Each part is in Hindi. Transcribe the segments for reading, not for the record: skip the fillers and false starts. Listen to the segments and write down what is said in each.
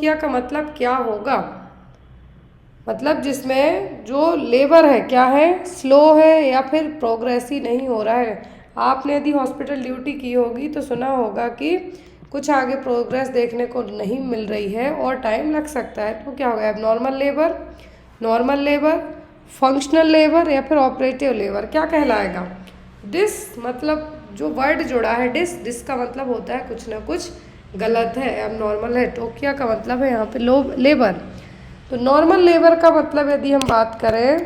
डिस्टोकिया का मतलब क्या होगा? मतलब जिसमें जो लेबर है क्या है, स्लो है या फिर प्रोग्रेस ही नहीं हो रहा है। आपने यदि हॉस्पिटल ड्यूटी की होगी तो सुना होगा कि कुछ आगे प्रोग्रेस देखने को नहीं मिल रही है और टाइम लग सकता है। तो क्या होगा? Abnormal labour, normal labour, functional labour या फिर ऑपरेटिव लेबर क्या कहलाएगा? डिस मतलब जो वर्ड जुड़ा है डिस का मतलब होता है कुछ ना कुछ गलत है, एबनॉर्मल है। टोकिया का मतलब है यहाँ पे लेबर। तो नॉर्मल लेबर का मतलब यदि हम बात करें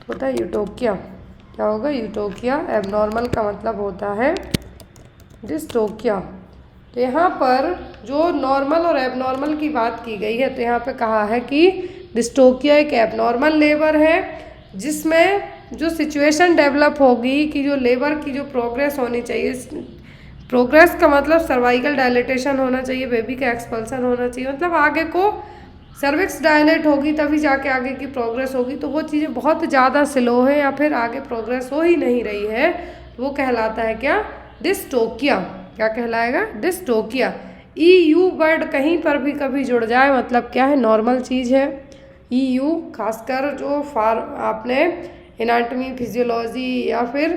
होता है यूटोकिया। क्या होगा? यूटोकिया। एबनॉर्मल का मतलब होता है डिस्टोकिया। तो यहाँ पर जो नॉर्मल और एबनॉर्मल की बात की गई है तो यहाँ पे कहा है कि डिस्टोकिया एक एबनॉर्मल लेबर है जिसमें जो सिचुएशन डेवलप होगी कि जो लेबर की जो प्रोग्रेस होनी चाहिए, प्रोग्रेस का मतलब सर्वाइकल डायलेटेशन होना चाहिए, बेबी का एक्सपल्सन होना चाहिए, मतलब आगे को सर्विक्स डायलेट होगी तभी जाके आगे की प्रोग्रेस होगी। तो वो चीज़ें बहुत ज़्यादा स्लो है या फिर आगे प्रोग्रेस हो ही नहीं रही है, तो वो कहलाता है क्या? डिस्टोकिया। क्या कहलाएगा? डिस्टोकिया। EU वर्ड कहीं पर भी कभी जुड़ जाए मतलब क्या है? नॉर्मल चीज़ है। EU खासकर जो आपने एनाटॉमी, फिजियोलॉजी या फिर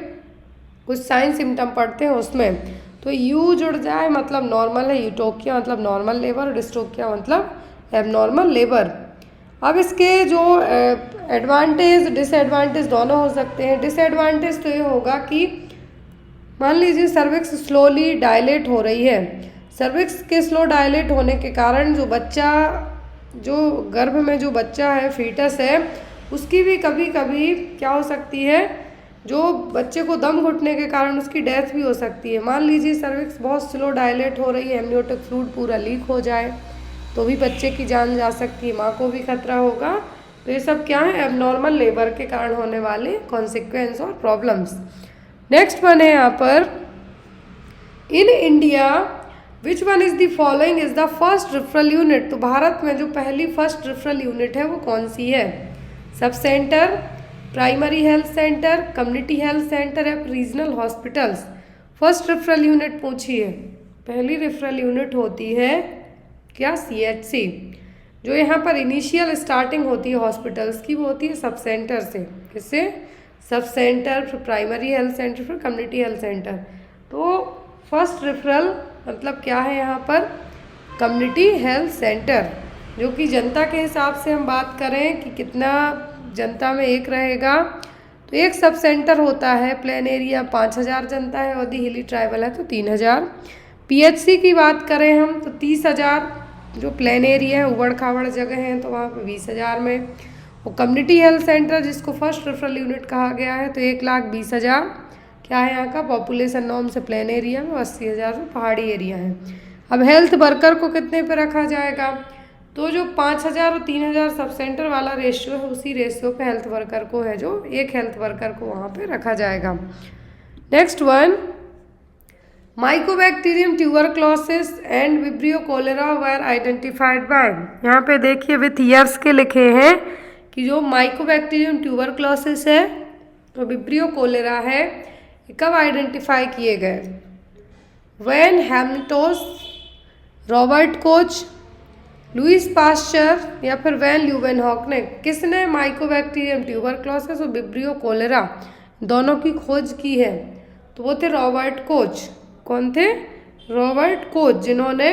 कुछ साइंस सिम्टम पढ़ते हैं उसमें तो U जुड़ जाए मतलब नॉर्मल है। यूटोकिया मतलब नॉर्मल लेबर और डिस्टोकिया मतलब एबनॉर्मल लेबर। अब इसके जो एडवांटेज डिसएडवांटेज दोनों हो सकते हैं। डिसएडवांटेज तो ये होगा कि मान लीजिए सर्विक्स स्लोली डायलेट हो रही है। सर्विक्स के स्लो डायलेट होने के कारण जो बच्चा, जो गर्भ में जो बच्चा है, फीटस है, उसकी भी कभी कभी क्या हो सकती है, जो बच्चे को दम घुटने के कारण उसकी डेथ भी हो सकती है। मान लीजिए सर्विक्स बहुत स्लो डायलेट हो रही है, एमनियोटिक फ्लूइड पूरा लीक हो जाए तो भी बच्चे की जान जा सकती है, माँ को भी खतरा होगा। तो ये सब क्या है? एबनॉर्मल लेबर के कारण होने वाले कॉन्सिक्वेंस और प्रॉब्लम्स। नेक्स्ट वन है यहाँ पर, in India which one is the following is the first referral unit. तो भारत में जो पहली फर्स्ट रेफरल यूनिट है वो कौन सी है? Sub centre, primary health centre, community health centre या regional hospitals? First referral unit पूछी है, पहली रेफरल यूनिट होती है क्या? CHC। जो यहाँ पर इनिशियल स्टार्टिंग होती है हॉस्पिटल्स की वो होती है सब सेंटर से। किससे? सब सेंटर, फिर प्राइमरी हेल्थ सेंटर, फिर कम्युनिटी हेल्थ सेंटर। तो फर्स्ट रेफरल मतलब क्या है यहाँ पर? Community health centre. जो कि जनता के हिसाब से हम बात करें कि कितना जनता में एक रहेगा तो एक सब सेंटर होता है। प्लेन एरिया 5000 जनता है, यदि हिली ट्राइबल है तो 3000। PHC की बात करें हम तो 30,000। जो प्लेन एरिया है, उबड़ खाबड़ जगह हैं तो वहाँ पे 20,000 में। और कम्युनिटी हेल्थ सेंटर जिसको फर्स्ट रेफरल यूनिट कहा गया है तो 1,20,000 क्या है यहाँ का पॉपुलेशन नॉर्म से प्लेन एरिया में, 80,000 जो पहाड़ी एरिया है। अब हेल्थ वर्कर को कितने पे रखा जाएगा? तो जो 5,000 और 3,000 सब सेंटर वाला रेशियो है उसी रेशियो पे हेल्थ वर्कर को है, जो एक हेल्थ वर्कर को वहाँ पे रखा जाएगा। Next one, mycobacterium tuberculosis and vibrio cholera were identified by. यहाँ पे देखिए विथ ईयर्स के लिखे हैं कि जो माइकोबैक्टीरियम ट्यूबरक्लोसिस है और विब्रियो कोलेरा है कब आइडेंटिफाई किए गए? वैन हेमटोस, रॉबर्ट कोच, लुइस पास्चर या फिर वैन ल्यूवेनहॉक ने किसने माइकोबैक्टीरियम ट्यूबरक्लोसिस और विब्रियो कोलेरा दोनों की खोज की है? तो वो थे रॉबर्ट कोच। कौन थे? रॉबर्ट कोच, जिन्होंने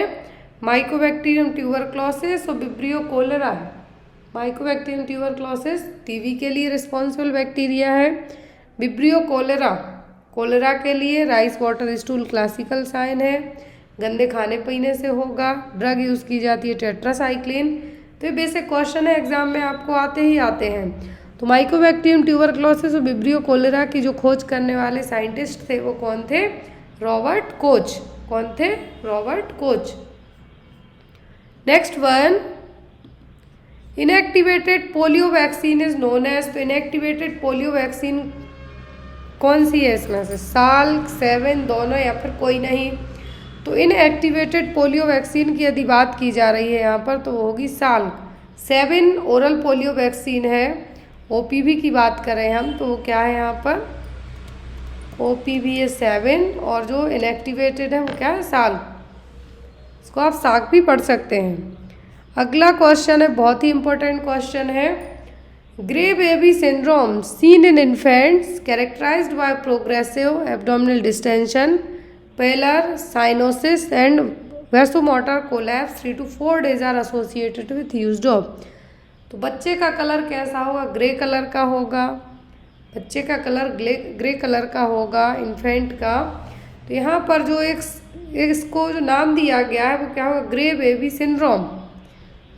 माइकोबैक्टीरियम ट्यूबरक्लोसिस और vibrio cholera, mycobacterium tuberculosis TB के लिए रिस्पॉन्सिबल बैक्टीरिया है, विब्रियो कोलेरा कोलेरा के लिए rice water stool classical sign है, गंदे खाने पीने से होगा, ड्रग यूज़ की जाती है टेट्रासाइक्लिन। तो ये बेसिक क्वेश्चन है, एग्जाम में आपको आते ही आते हैं। तो माइकोबैक्टीरियम ट्यूबरक्लोसिस और विब्रियो कोलेरा की जो खोज करने वाले साइंटिस्ट थे वो कौन थे? Robert Koch. कौन थे? Robert Koch. Next one, inactivated polio vaccine is known as. तो इनएक्टिवेटेड पोलियो वैक्सीन कौन सी है इसमें से? साल, 7 दोनों या फिर कोई नहीं? तो इनएक्टिवेटेड पोलियो वैक्सीन की यदि बात की जा रही है यहाँ पर तो वो होगी साल। 7 ओरल पोलियो वैक्सीन है। OPV की बात करें हम तो वो क्या है यहाँ पर? OPV है 7 और जो इनएक्टिवेटेड है वो क्या है? साल। इसको आप साग भी पढ़ सकते हैं। अगला क्वेश्चन है, बहुत ही इंपॉर्टेंट क्वेश्चन है। Grey baby syndrome seen in infants characterised by progressive abdominal distension, pallor, cyanosis and vasomotor collapse 3 to 4 days are associated with used of. तो बच्चे का कलर कैसा होगा? ग्रे कलर का होगा। बच्चे का कलर ग्रे कलर का होगा, इन्फेंट का। तो यहाँ पर जो इसको जो नाम दिया गया है वो क्या होगा? Grey baby syndrome.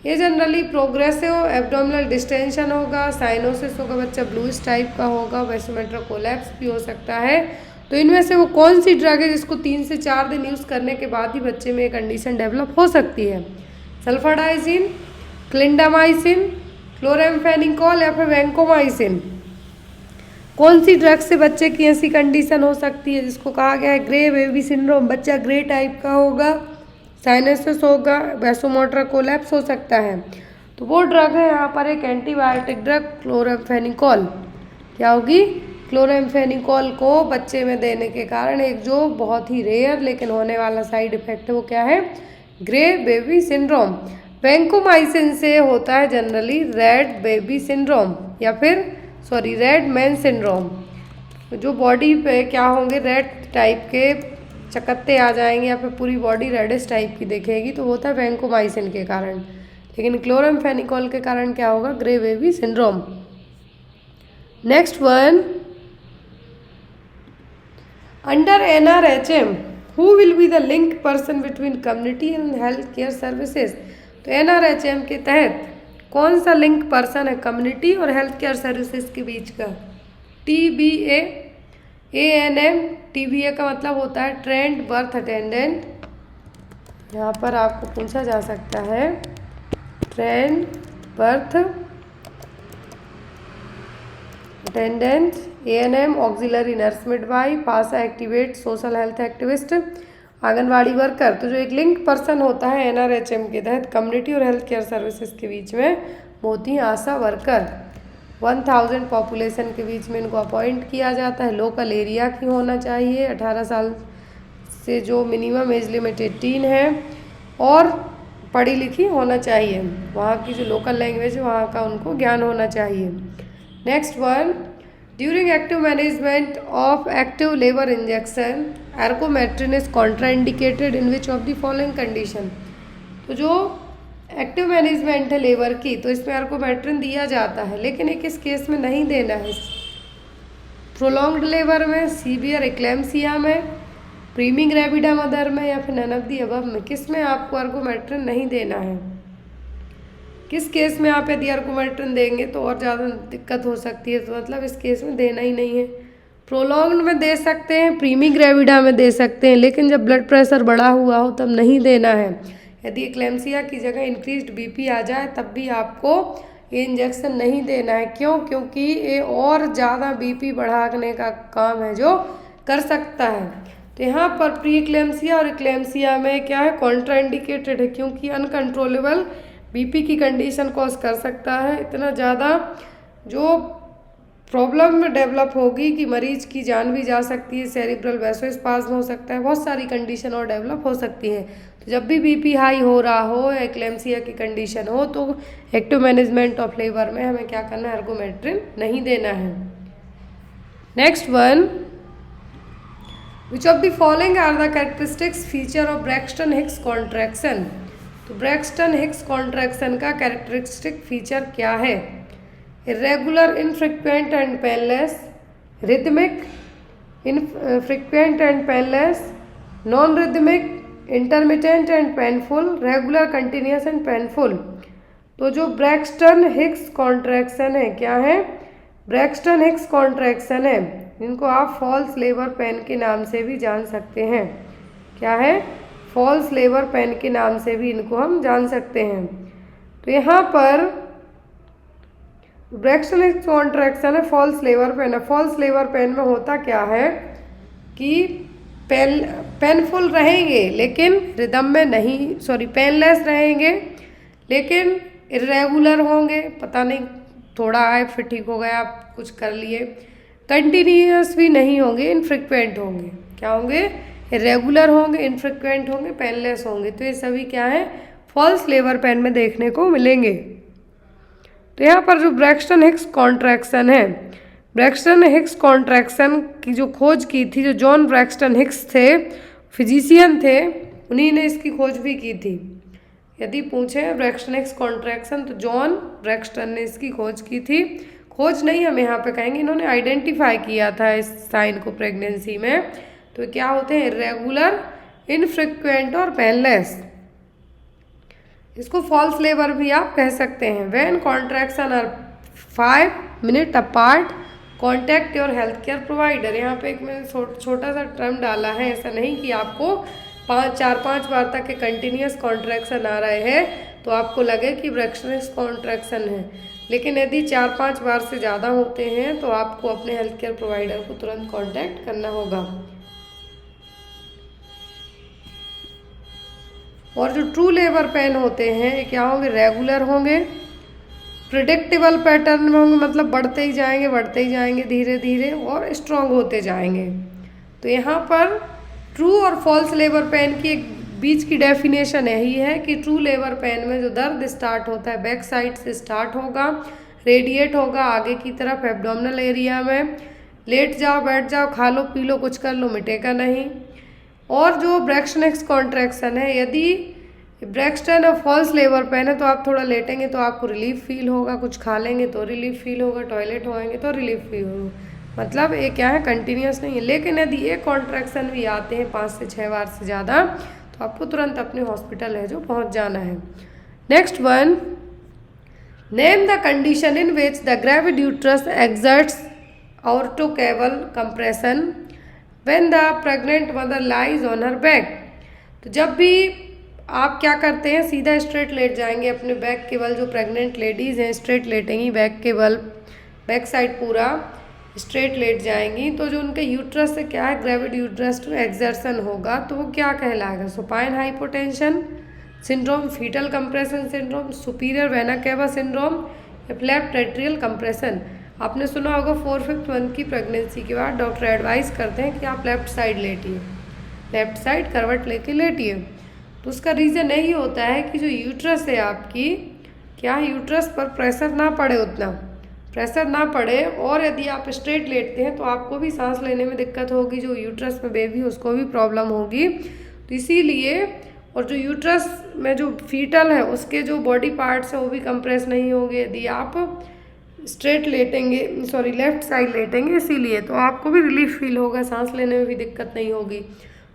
ये जनरली प्रोग्रेसिव एब्डोमिनल डिस्टेंशन होगा, साइनोसिस होगा, बच्चा ब्लूइश टाइप का होगा, वैसोमेट्रिक कोलैप्स भी हो सकता है। तो इनमें से वो कौन सी ड्रग है जिसको 3 से 4 दिन यूज़ करने के बाद ही बच्चे में ये कंडीशन डेवलप हो सकती है? सल्फाडाइजिन, क्लिंडामाइसिन, क्लोरेम्फेनिकोल या फिर वैंकोमाइसिन। कौन सी ड्रग से बच्चे की ऐसी कंडीशन हो सकती है जिसको कहा गया है ग्रे बेबी सिंड्रोम? बच्चा ग्रे टाइप का होगा, साइनसिस होगा, वैसोमोटर कोलैप्स हो सकता है। तो वो ड्रग है यहाँ पर एक एंटीबायोटिक ड्रग क्लोरेम्फेनिकोल। क्या होगी? क्लोरेम्फेनिकोल को बच्चे में देने के कारण एक जो बहुत ही रेयर लेकिन होने वाला साइड इफेक्ट है वो क्या है? Grey baby syndrome. वैंकोमाइसिन से होता है जनरली रेड बेबी सिंड्रोम या फिर रेड मैन सिंड्रोम। जो बॉडी पे क्या होंगे? रेड टाइप के चकत्ते आ जाएंगे या फिर पूरी बॉडी रेडिश टाइप की दिखेगी, तो वो होता है वैंकोमाइसिन के कारण। लेकिन क्लोरेम्फेनिकोल के कारण क्या होगा? Grey baby syndrome. Next one, under NRHM who will be the link person between community and health care services. तो NRHM के तहत कौन सा लिंक पर्सन है कम्युनिटी और हेल्थ केयर सर्विसेज के बीच का? TBA, ANM। TBA का मतलब होता है ट्रेंड बर्थ अटेंडेंट। यहाँ पर आपको पूछा जा सकता है trained birth attendant. ANM auxiliary nurse midwife, ASHA activate, social health activist, anganwadi worker. तो जो एक लिंक पर्सन होता है NRHM के तहत कम्युनिटी और हेल्थ केयर सर्विसेज के बीच में वो होती है आशा वर्कर। 1000 पॉपुलेशन के बीच में इनको अपॉइंट किया जाता है। लोकल एरिया की होना चाहिए, 18 साल से जो मिनिमम एज लिमिट 18 है और पढ़ी लिखी होना चाहिए। वहाँ की जो लोकल लैंग्वेज है वहाँ का उनको ज्ञान होना चाहिए। Next one, during active management of active labour injection ergometrine is contraindicated in which of the following condition. तो जो एक्टिव मैनेजमेंट है लेबर की तो इसमें एर्गोमेट्रिन दिया जाता है, लेकिन एक इस केस में नहीं देना है। प्रोलॉन्ग्ड लेबर में, सीवियर एक्लेम्सिया में, प्रीमिंग रेबिडा मदर में या फिर नन ऑफ द अबव में, किस में आपको एर्गोमेट्रिन नहीं देना है? किस केस में आप यदि एर्गोमेट्रिन देंगे तो और ज़्यादा दिक्कत हो सकती है, तो मतलब इस केस में देना ही नहीं है। प्रोलॉन्ग्ड में दे सकते हैं, प्रीमिंग ग्रेविडा में दे सकते हैं, लेकिन जब ब्लड प्रेशर बढ़ा हुआ हो तब नहीं देना है। यदि एक्लेम्सिया की जगह इंक्रीज्ड BP आ जाए तब भी आपको ये इंजेक्शन नहीं देना है। क्यों? क्योंकि ये और ज़्यादा BP बढ़ाने का काम है जो कर सकता है। तो यहाँ पर प्री एक्लेम्सिया और एक्लेम्सिया में क्या है? कॉन्ट्राइंडिकेटेड है, क्योंकि अनकंट्रोलेबल BP की कंडीशन कॉज कर सकता है। इतना ज़्यादा जो प्रॉब्लम में डेवलप होगी कि मरीज की जान भी जा सकती है, सेरिब्रल वैसोस्पाज्म हो सकता है, बहुत सारी कंडीशन और डेवलप हो सकती है। तो जब भी BP हाई हो रहा हो, एक्लेम्सिया की कंडीशन हो, तो एक्टिव मैनेजमेंट ऑफ लेबर में हमें क्या करना है? एर्गोमेट्रिन नहीं देना है। Next one, which of the following are the characteristics feature of Braxton Hicks contraction. तो ब्रैक्सटन हिक्स कॉन्ट्रैक्शन का कैरेक्टरिस्टिक फीचर क्या है? Irregular, infrequent and painless, rhythmic, infrequent and painless, non rhythmic, intermittent and painful, regular, continuous and painful. तो जो ब्रैक्सटन हिक्स कॉन्ट्रैक्शन है क्या है? ब्रैक्सटन हिक्स कॉन्ट्रैक्शन है, जिनको आप फॉल्स लेबर पेन के नाम से भी जान सकते हैं। क्या है? फॉल्स लेबर पेन के नाम से भी इनको हम जान सकते हैं। तो यहाँ पर ब्रैक्सटन हिक्स कॉन्ट्रैक्शन है, फॉल्स लेबर पेन है। फॉल्स लेबर पेन में होता क्या है कि पेनफुल रहेंगे लेकिन रिदम में नहीं, पेनलेस रहेंगे लेकिन इरेगुलर होंगे, पता नहीं थोड़ा आए फिर ठीक हो गया, आप कुछ कर लिए। कंटिन्यूस भी नहीं होंगे, इनफ्रीक्वेंट होंगे। क्या होंगे? इरेगुलर होंगे, इनफ्रीक्वेंट होंगे, पेनलेस होंगे। तो ये सभी क्या है? फॉल्स लेबर पेन में देखने को मिलेंगे। तो यहाँ पर जो ब्रैक्सटन हिक्स कॉन्ट्रैक्शन है, ब्रैक्सटन हिक्स कॉन्ट्रैक्शन की जो खोज की थी, जो जॉन ब्रैक्सटन हिक्स थे, फिजिशियन थे, उन्हीं ने इसकी खोज भी की थी। यदि पूछे ब्रैक्सटन हिक्स कॉन्ट्रैक्शन तो जॉन ब्रैक्सटन ने इसकी खोज की थी। खोज नहीं हम यहाँ पे कहेंगे, इन्होंने आइडेंटिफाई किया था इस साइन को प्रेगनेंसी में। तो क्या होते हैं? इरेगुलर, इनफ्रीक्वेंट और पेनलेस। इसको फॉल्स लेबर भी आप कह सकते हैं। When contraction are 5 minute apart contact your health care provider. यहाँ पे एक मैंने छोटा सा टर्म डाला है, ऐसा नहीं कि आपको 4-5 बार तक के कंटिन्यूस कॉन्ट्रैक्शन आ रहे हैं तो आपको लगे कि ब्रैक्सटन हिक्स कॉन्ट्रैक्शन है, लेकिन यदि 4-5 बार से ज़्यादा होते हैं तो आपको अपने हेल्थ केयर प्रोवाइडर को तुरंत कॉन्टैक्ट करना होगा। और जो ट्रू लेबर पेन होते हैं ये क्या होंगे? रेगुलर होंगे, प्रिडिक्टेबल पैटर्न में होंगे, मतलब बढ़ते ही जाएंगे धीरे धीरे और स्ट्रॉन्ग होते जाएंगे। तो यहाँ पर ट्रू और फॉल्स लेबर पेन की एक बीच की डेफिनेशन यही है कि ट्रू लेबर पेन में जो दर्द स्टार्ट होता है बैक साइड से स्टार्ट होगा, रेडिएट होगा आगे की तरफ एब्डोमिनल एरिया में। लेट जाओ, बैठ जाओ, खा लो, पी लो, कुछ कर लो, मिटेगा नहीं। और जो ब्रैक्सटन हिक्स कॉन्ट्रैक्शन है, यदि ब्रैक्सटन और फॉल्स लेबर पेन है तो आप थोड़ा लेटेंगे तो आपको रिलीफ फील होगा, कुछ खा लेंगे तो रिलीफ फील होगा, टॉयलेट होएंगे तो रिलीफ फील होगा। मतलब ये क्या है? कंटिन्यूस नहीं है। लेकिन यदि ये कॉन्ट्रैक्शन भी आते हैं 5 से 6 बार से ज़्यादा तो आपको तुरंत अपने हॉस्पिटल है जो पहुंच जाना है। Next one, name the condition in which the gravid uterus exerts aortocaval compression when the pregnant mother lies on her back. तो जब भी आप क्या करते हैं, सीधा स्ट्रेट लेट जाएंगे अपने बैक के बल। जो प्रेग्नेंट लेडीज़ हैं स्ट्रेट लेटेंगी बैक के बल, बैक साइड पूरा स्ट्रेट लेट जाएंगी, तो जो उनके यूट्रस से क्या है, ग्रेविड यूट्रस में एक्सर्शन होगा तो वो क्या कहलाएगा? Supine hypotension syndrome, foetal compression syndrome, superior vena cava syndrome या फ्लैप टेट्रियल कंप्रेशन। आपने सुना होगा 4-5 मंथ की प्रेगनेंसी के बाद डॉक्टर एडवाइस करते हैं कि आप लेफ्ट साइड लेटिए, लेफ्ट साइड करवट लेके लेटिए। तो उसका रीज़न यही होता है कि जो यूट्रस है आपकी, क्या यूट्रस पर प्रेशर ना पड़े, उतना प्रेशर ना पड़े। और यदि आप स्ट्रेट लेटते हैं तो आपको भी सांस लेने में दिक्कत होगी, जो यूट्रस में बेबी उसको भी प्रॉब्लम होगी। तो इसीलिए, और जो यूट्रस में जो फीटल है उसके जो बॉडी पार्ट्स हैं वो भी कंप्रेस नहीं होंगे यदि आप स्ट्रेट लेटेंगे, सॉरी लेफ्ट साइड लेटेंगे, इसीलिए तो आपको भी रिलीफ फील होगा, सांस लेने में भी दिक्कत नहीं होगी।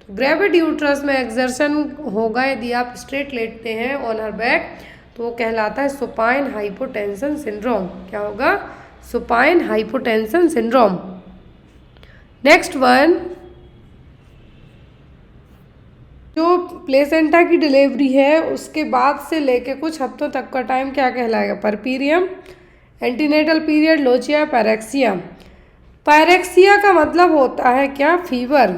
तो ग्रेविड यूट्रस में एक्सर्शन होगा यदि आप स्ट्रेट लेटते हैं ऑन हर बैक, तो वो कहलाता है सुपाइन हाइपोटेंशन सिंड्रोम। क्या होगा? Supine hypotension syndrome. Next one, जो प्लेसेंटा की डिलीवरी है उसके बाद से लेके कुछ हफ्तों तक का टाइम क्या कहलाएगा? Puerperium, antenatal period, lochia, pyrexia. Pyrexia का मतलब होता है क्या? फीवर।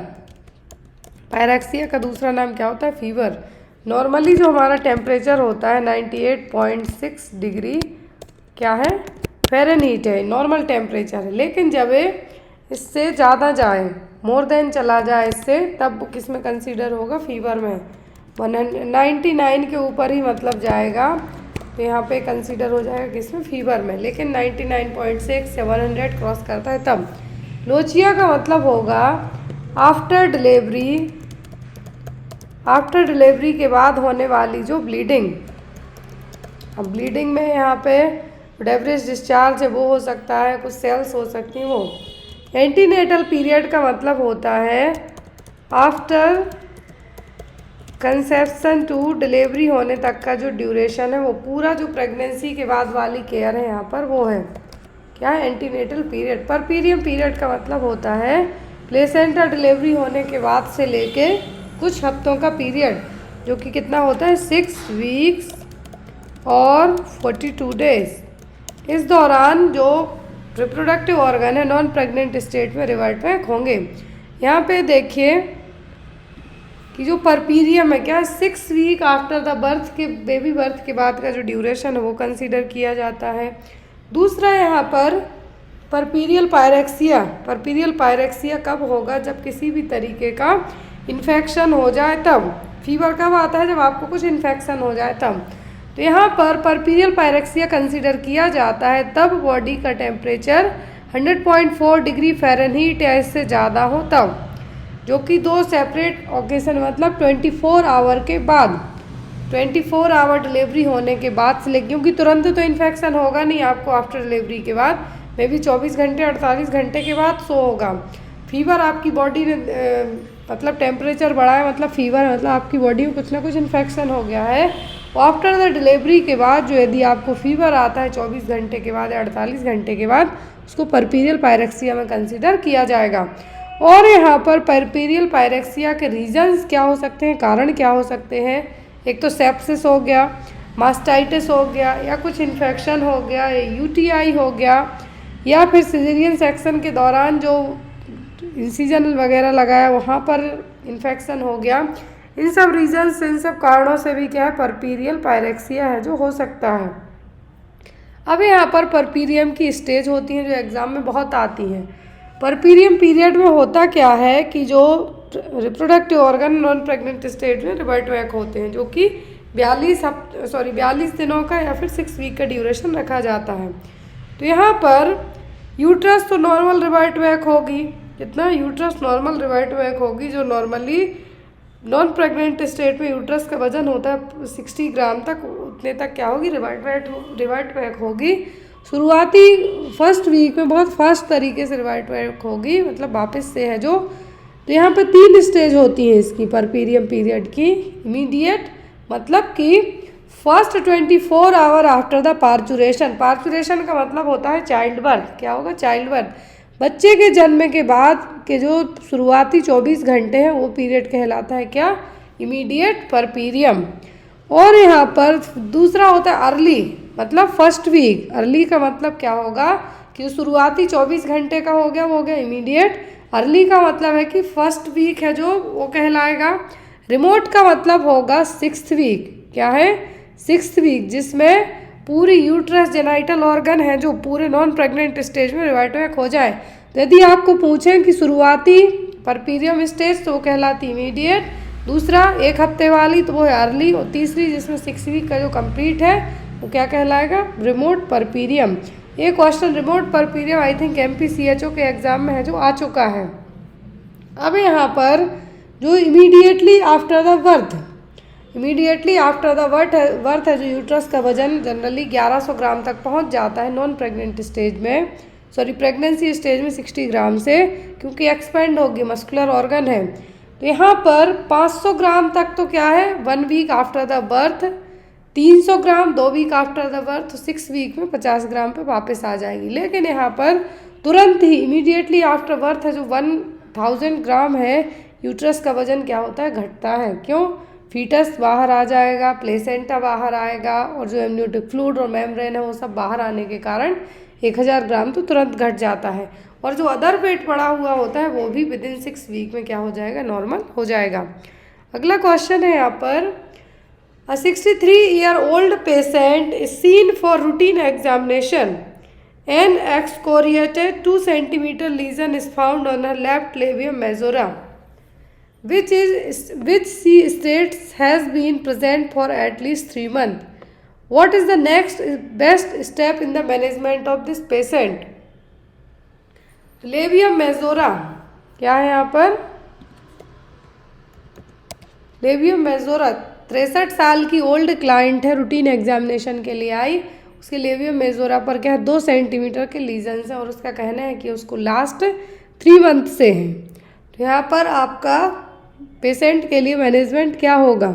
पैरेक्सिया का दूसरा नाम क्या होता है? फीवर। नॉर्मली जो हमारा टेम्परेचर होता है 98.6 डिग्री क्या है? फ़ारेनहीट है, नॉर्मल टेम्परेचर है। लेकिन जब इससे ज़्यादा जाए, मोर देन चला जाए इससे, तब किस में कंसीडर होगा? फीवर में। 99 के ऊपर ही मतलब जाएगा तो यहाँ पे कंसीडर हो जाएगा किसमें? फीवर में। लेकिन 99.6 या 100 क्रॉस करता है तब। लोचिया का मतलब होगा आफ्टर डिलीवरी के बाद होने वाली जो ब्लीडिंग। अब ब्लीडिंग में यहाँ पे डेब्रिज डिस्चार्ज है वो हो सकता है, कुछ सेल्स हो सकती हैं वो। एंटीनेटल पीरियड का मतलब होता है आफ्टर कंसेप्शन टू डिलीवरी होने तक का जो ड्यूरेशन है, वो पूरा जो प्रेगनेंसी के बाद वाली केयर है यहाँ पर वो है क्या? Antenatal period. परपीरियम पीरियड का मतलब होता है प्लेसेंटा डिलीवरी होने के बाद से लेके कुछ हफ्तों का पीरियड, जो कि कितना होता है? 6 वीक्स और 42 डेज। इस दौरान जो रिप्रोडक्टिव ऑर्गन है नॉन प्रेग्नेंट स्टेट में रिवर्ट बैक होंगे। यहाँ पे देखिए कि जो परपीरियम है क्या, 6 वीक आफ्टर द बर्थ के, बेबी बर्थ के बाद का जो ड्यूरेशन है वो कंसीडर किया जाता है। दूसरा यहाँ पर परपीरियल पायरेक्सिया। परपीरियल पायरेक्सिया कब होगा? जब किसी भी तरीके का इन्फेक्शन हो जाए तब। फीवर कब आता है? जब आपको कुछ इन्फेक्शन हो जाए तब। तो यहाँ पर परपीरियल पायरेक्सिया कंसीडर किया जाता है तब बॉडी का टेम्परेचर 100.4 डिग्री फ़ारेनहीट या इससे ज़्यादा हो तब, जो कि 2 सेपरेट ओकेशन मतलब 24 आवर के बाद, 24 आवर डिलीवरी होने के बाद से, क्योंकि तुरंत तो इन्फेक्शन होगा नहीं आपको आफ्टर डिलीवरी के बाद, मे बी 24 घंटे 48 घंटे के बाद सो होगा। फीवर आपकी बॉडी ने मतलब टेम्परेचर बढ़ा है मतलब फीवर मतलब आपकी बॉडी में कुछ ना कुछ इन्फेक्शन हो गया है। आफ्टर द डिलीवरी के बाद जो यदि आपको फीवर आता है 24 घंटे के बाद या 48 घंटे के बाद, उसको परपीरियल पायरेक्सिया में कंसीडर किया जाएगा। और यहाँ पर परपीरियल पायरेक्सिया के रीजंस क्या हो सकते हैं, कारण क्या हो सकते हैं? एक तो सेप्सिस हो गया, मास्टाइटिस हो गया, या कुछ इन्फेक्शन हो गया, यूटीआई हो गया, या फिर सिजेरियन सेक्शन के दौरान जो इंसिजन वगैरह लगाया वहाँ पर इन्फेक्शन हो गया। इन सब रीजंस इन सब कारणों से भी क्या है, परपीरियल पायरेक्सिया है जो हो सकता है। अब यहाँ पर परपीरियम की स्टेज होती हैं जो एग्ज़ाम में बहुत आती हैं। परपीरियम पीरियड में होता क्या है कि जो reproductive organ non pregnant stage में रिवर्ट बैक होते हैं, जो कि 42 दिनों का या फिर 6 वीक का ड्यूरेशन रखा जाता है। तो यहाँ पर यूट्रस तो नॉर्मल रिवर्ट बैक होगी, कितना यूट्रस नॉर्मल रिवर्ट बैक होगी, जो नॉर्मली नॉन प्रेग्नेंट स्टेट में यूट्रस का वजन होता है 60 ग्राम तक, उतने तक क्या होगी, रिवर्ट बैक होगी। शुरुआती फर्स्ट वीक में बहुत फास्ट तरीके से रिवर्ट बैक होगी, मतलब वापस से है जो। तो यहाँ पे 3 स्टेज होती हैं इसकी परपीरियम पीरियड की। इमीडिएट मतलब कि first 24 hour after the parturition, parturition का मतलब होता है चाइल्ड बर्थ। क्या होगा? चाइल्ड बर्थ, बच्चे के जन्म के बाद के जो शुरुआती 24 घंटे हैं वो पीरियड कहलाता है क्या? Immediate puerperium. और यहाँ पर दूसरा होता है अर्ली, मतलब फर्स्ट वीक। अर्ली का मतलब क्या होगा कि शुरुआती 24 घंटे का हो गया, वो हो गया इमीडिएट। अर्ली का मतलब है कि फर्स्ट वीक है जो, वो कहलाएगा। रिमोट का मतलब होगा 6th वीक। क्या है? 6th वीक, जिसमें पूरी यूट्रस जेनाइटल ऑर्गन है जो पूरे नॉन प्रेग्नेंट स्टेज में रिवर्ट बैक हो जाए। तो यदि आपको पूछें कि शुरुआती परपीरियम स्टेज तो वो कहलाती इमीडिएट, दूसरा 1 हफ्ते वाली तो वो है अर्ली, और तीसरी जिसमें 6 वीक का जो कंप्लीट है वो क्या कहलाएगा? Remote puerperium. ये question remote puerperium I think MPCHO के एग्जाम में है जो आ चुका है। अब यहाँ पर जो immediately after the birth, immediately after the birth है जो यूट्रस का वजन जनरली 1100 ग्राम तक पहुंच जाता है नॉन प्रेग्नेंट स्टेज में, सॉरी प्रेगनेंसी स्टेज में 60 ग्राम से, क्योंकि एक्सपेंड होगी, मस्कुलर ऑर्गन है। तो यहाँ पर 500 ग्राम तक तो क्या है 1 week after the birth, 300 gram 2 week after the birth, 6 week में 50 ग्राम पे वापस आ जाएगी। लेकिन यहाँ पर तुरंत ही इमीडिएटली आफ्टर बर्थ है जो 1000 ग्राम है, यूट्रस का वजन क्या होता है? घटता है। क्यों? फीटस बाहर आ जाएगा, प्लेसेंटा बाहर आएगा, और जो एमनियोटिक फ्लूइड और मेम्ब्रेन है वो सब बाहर आने के कारण 1000 ग्राम तो तुरंत घट जाता है। और जो अदर वेट पड़ा हुआ होता है वो भी विदिन 6 वीक में क्या हो जाएगा? नॉर्मल हो जाएगा। अगला क्वेश्चन है यहाँ पर, A 63-year-old patient is seen for routine examination. An excoriated 2 centimeter lesion is found on her left labium majora, which she states has been present for at least 3 months. What is the next best step in the management of this patient? Labium majora क्या है यहाँ पर? लेबियम मेजोरा 63 साल की ओल्ड क्लाइंट है, रूटीन एग्जामिनेशन के लिए आई। उसके लेबियम मेजोरा पर क्या है? 2 सेंटीमीटर के लीजन्स हैं, और उसका कहना है कि उसको लास्ट 3 मंथ से हैं। तो यहाँ पर आपका पेशेंट के लिए मैनेजमेंट क्या होगा?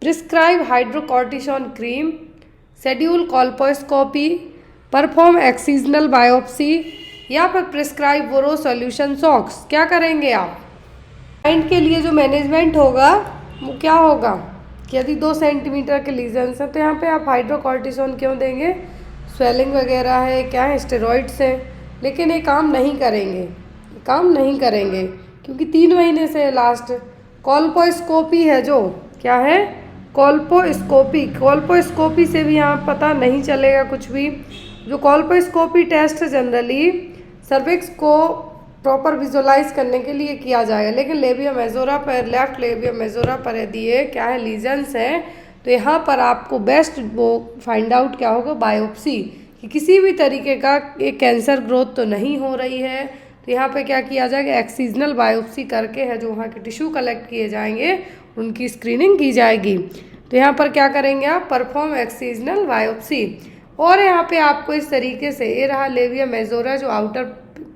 Prescribe hydrocortisone cream, schedule colposcopy, perform excisional biopsy, या फिर प्रिस्क्राइब बोरो सोल्यूशन सॉक्स। क्या करेंगे आप? क्लाइंट के लिए जो मैनेजमेंट होगा वो क्या होगा कि यदि 2 सेंटीमीटर के लीजन्स हैं तो यहाँ पे आप हाइड्रोकॉर्टिसोन क्यों देंगे? स्वेलिंग वगैरह है, क्या है, स्टेरॉइड्स हैं। लेकिन ये काम नहीं करेंगे क्योंकि 3 महीने से लास्ट। कॉल्पोस्कोपी है जो, क्या है? कॉल्पोस्कोपी से भी यहाँ पता नहीं चलेगा कुछ भी। जो कॉल्पोस्कोपी टेस्ट जनरली सर्विक्स को प्रॉपर विजुअलाइज करने के लिए किया जाएगा। लेकिन लेबिया मेजोरा पर, लेफ्ट लेबिया मेजोरा पर यदि ये क्या है लीजन्स हैं, तो यहाँ पर आपको बेस्ट वो फाइंड आउट क्या होगा, बायोप्सी, कि किसी भी तरीके का एक कैंसर ग्रोथ तो नहीं हो रही है। तो यहाँ पे क्या किया जाएगा, एक्सीजनल बायोप्सी करके है जो वहाँ के टिश्यू कलेक्ट किए जाएंगे उनकी स्क्रीनिंग की जाएगी। तो यहाँ पर क्या करेंगे आप, परफॉर्म एक्सीजनल बायोप्सी। और यहाँ पे आपको इस तरीके से, ये रहा लेबिया मेजोरा जो आउटर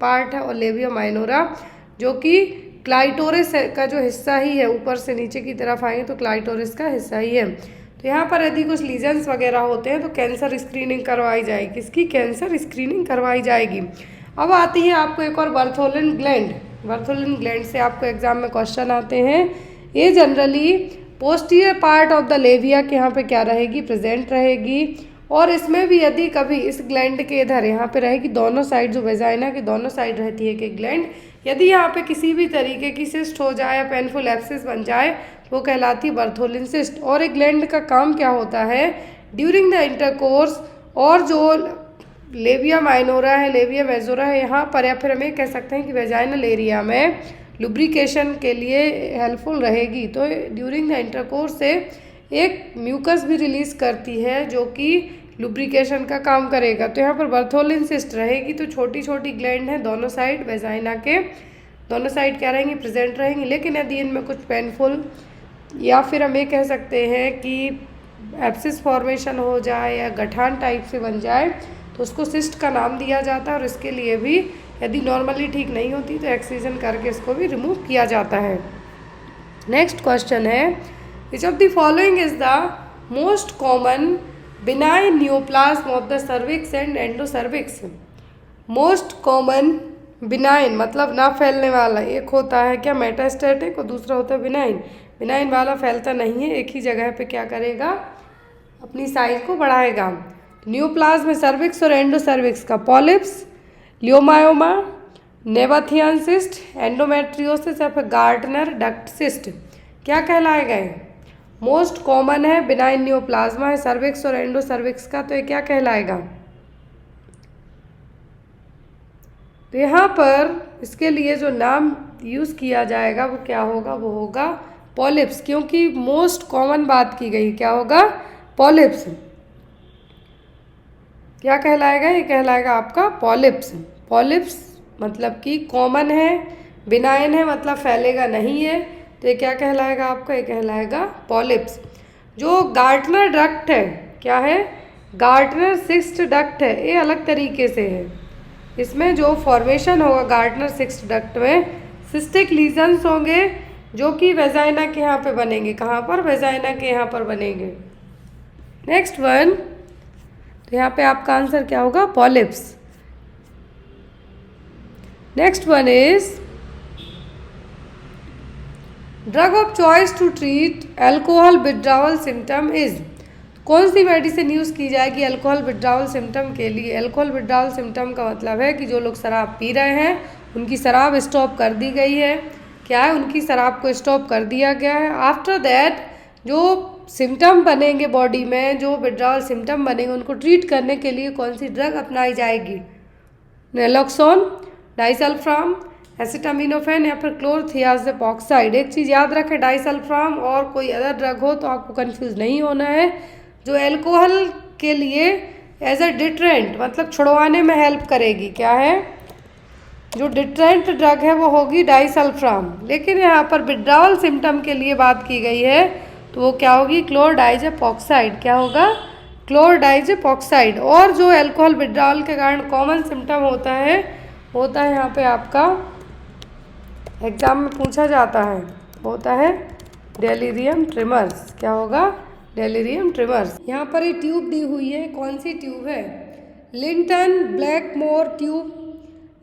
पार्ट है, और लेबिया माइनोरा जो कि क्लाइटोरिस का जो हिस्सा ही है, ऊपर से नीचे की तरफ आएंगे तो क्लाइटोरिस का हिस्सा ही है। तो यहाँ पर यदि कुछ लीजन्स वगैरह होते हैं तो कैंसर स्क्रीनिंग करवाई जाएगी। किसकी, कैंसर स्क्रीनिंग करवाई जाएगी। अब आती है आपको एक और बर्थोलिन ग्लैंड। बर्थोलिन ग्लैंड से आपको एग्जाम में क्वेश्चन आते हैं। ये generally posterior part of the labia के यहाँ पे क्या रहेगी, प्रेजेंट रहेगी। और इसमें भी यदि कभी इस ग्लैंड के इधर यहाँ पे रहेगी, दोनों साइड जो वेजाइना की दोनों साइड रहती है कि ग्लैंड, यदि यहाँ पे किसी भी तरीके की सिस्ट हो जाए या पेनफुल एब्सिस बन जाए तो वो कहलाती है बर्थोलिन सिस्ट। और एक ग्लैंड का काम क्या होता है, ड्यूरिंग द इंटरकोर्स, और जो लेबिया माइनोरा है, लेबिया मेजोरा है यहाँ पर, या फिर हम ये कह सकते हैं कि वेजाइनल एरिया में लुब्रिकेशन के लिए हेल्पफुल रहेगी। तो ड्यूरिंग द इंटरकोर्स से एक म्यूकस भी रिलीज करती है जो कि लुब्रिकेशन का काम करेगा। तो यहाँ पर बर्थोलिन सिस्ट रहेगी। तो छोटी छोटी ग्लैंड है दोनों साइड, वेजाइना के दोनों साइड क्या रहेंगी, प्रेजेंट रहेंगी। लेकिन यदि इनमें कुछ पेनफुल या फिर हम ये कह सकते हैं कि एब्सिस फॉर्मेशन हो जाए या गठान टाइप से बन जाए तो उसको सिस्ट का नाम दिया जाता है। और इसके लिए भी यदि नॉर्मली ठीक नहीं होती तो एक्सीजन करके इसको भी रिमूव किया जाता है। नेक्स्ट क्वेश्चन है, विच of the following is the most common benign neoplasm of the cervix and endocervix. Most common benign मतलब ना फैलने वाला, एक होता है क्या मेटास्टैटिक और दूसरा होता है बिनाइन। बिनाइन वाला फैलता नहीं है, एक ही जगह पे क्या करेगा, अपनी साइज को बढ़ाएगा। न्यूप्लाज्म में सर्विक्स और एंडोसर्विक्स का पॉलिप्स, लियोमायोमा, नेबाथियन सिस्ट, एंडोमेट्रियोसिस या फिर गार्टनर डक्ट सिस्ट क्या कहलाएगा। मोस्ट कॉमन है, बिनाइन न्यूप्लाज्मा है सर्विक्स और एंडोसर्विक्स का, तो ये क्या कहलाएगा। तो यहाँ पर इसके लिए जो नाम यूज़ किया जाएगा वो क्या होगा, वो होगा पॉलिप्स, क्योंकि मोस्ट कॉमन बात की गई, क्या होगा, पॉलिप्स। क्या कहलाएगा, ये कहलाएगा आपका पॉलिप्स। पॉलिप्स मतलब कि कॉमन है, बिनाइन है मतलब फैलेगा नहीं है, तो ये क्या कहलाएगा आपका, ये कहलाएगा पॉलिप्स। जो गार्टनर डक्ट है, क्या है, गार्टनर सिस्ट डक्ट है, ये अलग तरीके से है। इसमें जो फॉर्मेशन होगा गार्टनर सिस्ट डक्ट में, सिस्टिक लीजन्स होंगे जो कि वेजाइना के यहाँ पे बनेंगे। कहाँ पर, वेजाइना के यहाँ पर बनेंगे। नेक्स्ट वन, तो यहाँ पे आपका आंसर क्या होगा, polyps. Next one is drug of choice to treat alcohol withdrawal symptom is. कौन सी मेडिसिन यूज़ की जाएगी अल्कोहल विड्रावल सिम्टम के लिए। अल्कोहल विड्रावल सिम्टम का मतलब है कि जो लोग शराब पी रहे हैं उनकी शराब स्टॉप कर दी गई है, क्या है, उनकी शराब को स्टॉप कर दिया गया है। आफ्टर दैट जो सिम्टम बनेंगे बॉडी में, जो विड्रावल सिम्टम बनेंगे, उनको ट्रीट करने के लिए कौन सी ड्रग अपनाई जाएगी, नेलोक्सोन, डाइसल्फ्राम, एसिटामिनोफेन या फिर क्लोरथियाजेपोक्साइड। एक चीज़ याद रखें, डाइसल्फ्राम और कोई अदर ड्रग हो तो आपको कंफ्यूज नहीं होना है। जो एल्कोहल के लिए एज अ डिटरेंट मतलब छुड़वाने में हेल्प करेगी, क्या है, जो डिटरेंट ड्रग है वो होगी डाइसल्फ्राम। लेकिन यहाँ पर विड्रावल सिम्टम के लिए बात की गई है तो वो क्या होगी, क्लोरडाइजेपोक्साइड। क्या होगा, क्लोरडाइजेपोक्साइड। और जो एल्कोहल विड्रावल के कारण कॉमन सिम्टम होता है यहाँ पे आपका एग्जाम में पूछा जाता है, होता है डेलिरियम ट्रिमर्स। क्या होगा, डेलिरियम ट्रिमर्स। यहाँ पर ये ट्यूब दी हुई है, कौन सी ट्यूब है, Linton Blakemore tube,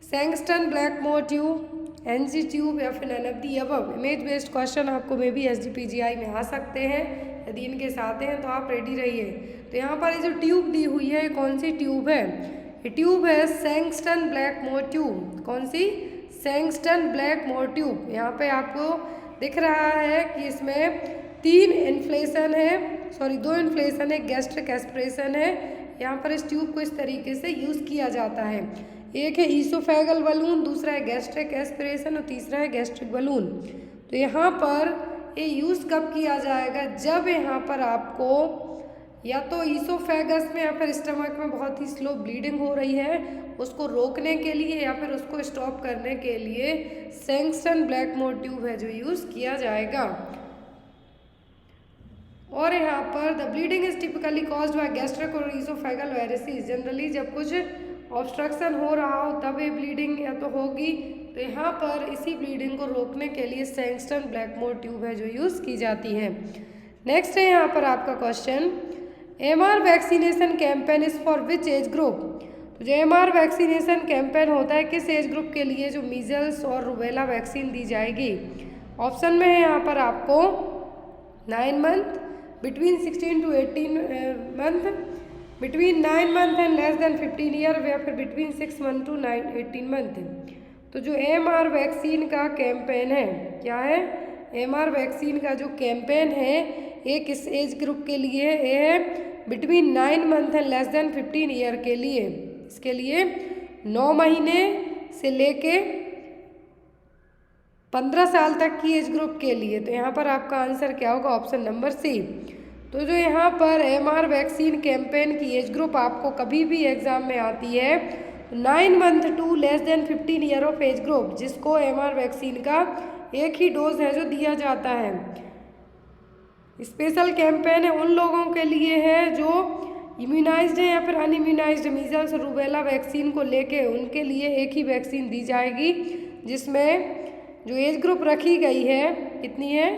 Sengstaken Blakemore tube, NG tube या फिर none of the above. Image based question आपको मे बी एसजीपीजीआई में आ सकते हैं, यदि इनके साथ हैं तो आप रेडी रहिए। तो यहाँ पर ये जो ट्यूब दी हुई है कौन सी ट्यूब है, ये ट्यूब है सेंगस्टन ब्लैकमोर ट्यूब। कौन सी, सेंगस्टन ब्लैकमोर ट्यूब। यहाँ पे आपको दिख रहा है कि इसमें दो इन्फ्लेशन है, गैस्ट्रिक एस्पिरेशन है। यहाँ पर इस ट्यूब को इस तरीके से यूज़ किया जाता है। एक है ईसोफेगल बलून, दूसरा है गैस्ट्रिक एस्पिरेशन और तीसरा है गैस्ट्रिक बलून। तो यहाँ पर ये यूज़ कब किया जाएगा, जब यहाँ पर आपको या तो ईसोफेगस में या फिर स्टमक में बहुत ही स्लो ब्लीडिंग हो रही है, उसको रोकने के लिए या फिर उसको स्टॉप करने के लिए सेंगस्टन ब्लैकमोर ट्यूब है जो यूज़ किया जाएगा। और यहाँ पर the bleeding is typically caused by gastric और ईसोफेगल वेरिसेस। जनरली जब कुछ ऑब्स्ट्रक्शन हो रहा हो तब ये ब्लीडिंग या तो होगी, तो यहाँ पर इसी ब्लीडिंग को रोकने के लिए सेंगस्टन ब्लैकमोर ट्यूब है जो यूज़ की जाती है। नेक्स्ट है यहाँ पर आपका question, MR vaccination campaign is for which age group. तो जो MR वैक्सीनेशन कैंपेन होता है किस एज ग्रुप के लिए जो मीजल्स और रूबेला वैक्सीन दी जाएगी। ऑप्शन में है यहाँ पर आपको 9 month, between 16 to 18 month, between 9 month and less than 15 year, या फिर बिटवीन 6 मंथ टू 18 मंथ। तो जो MR वैक्सीन का कैंपेन है, क्या है, MR वैक्सीन का जो कैंपेन है ये किस एज ग्रुप के लिए है, between 9 month and less than 15 year के लिए। इसके लिए 9 महीने से लेके 15 साल तक की एज ग्रुप के लिए। तो यहाँ पर आपका आंसर क्या होगा, ऑप्शन नंबर सी। तो जो यहाँ पर MR वैक्सीन कैंपेन की एज ग्रुप आपको कभी भी एग्जाम में आती है 9 month to less than 15 year of age group, जिसको MR वैक्सीन का एक ही डोज है जो दिया जाता है। स्पेशल कैंपेन है उन लोगों के लिए है जो इम्यूनाइज्ड है या फिर अनइम्यूनाइज्ड मीजल्स और रूबेला वैक्सीन को लेके उनके लिए एक ही वैक्सीन दी जाएगी, जिसमें जो एज ग्रुप रखी गई है कितनी है,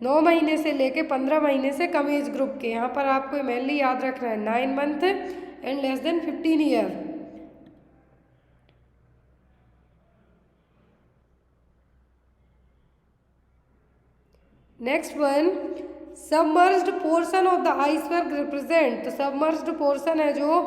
9 महीने से लेके 15 महीने से कम एज ग्रुप के। यहाँ पर आपको मेनली याद रखना है 9 month and less than 15 year. Next one, submerged portion of the iceberg represent. तो सबमर्ज्ड पोर्शन है जो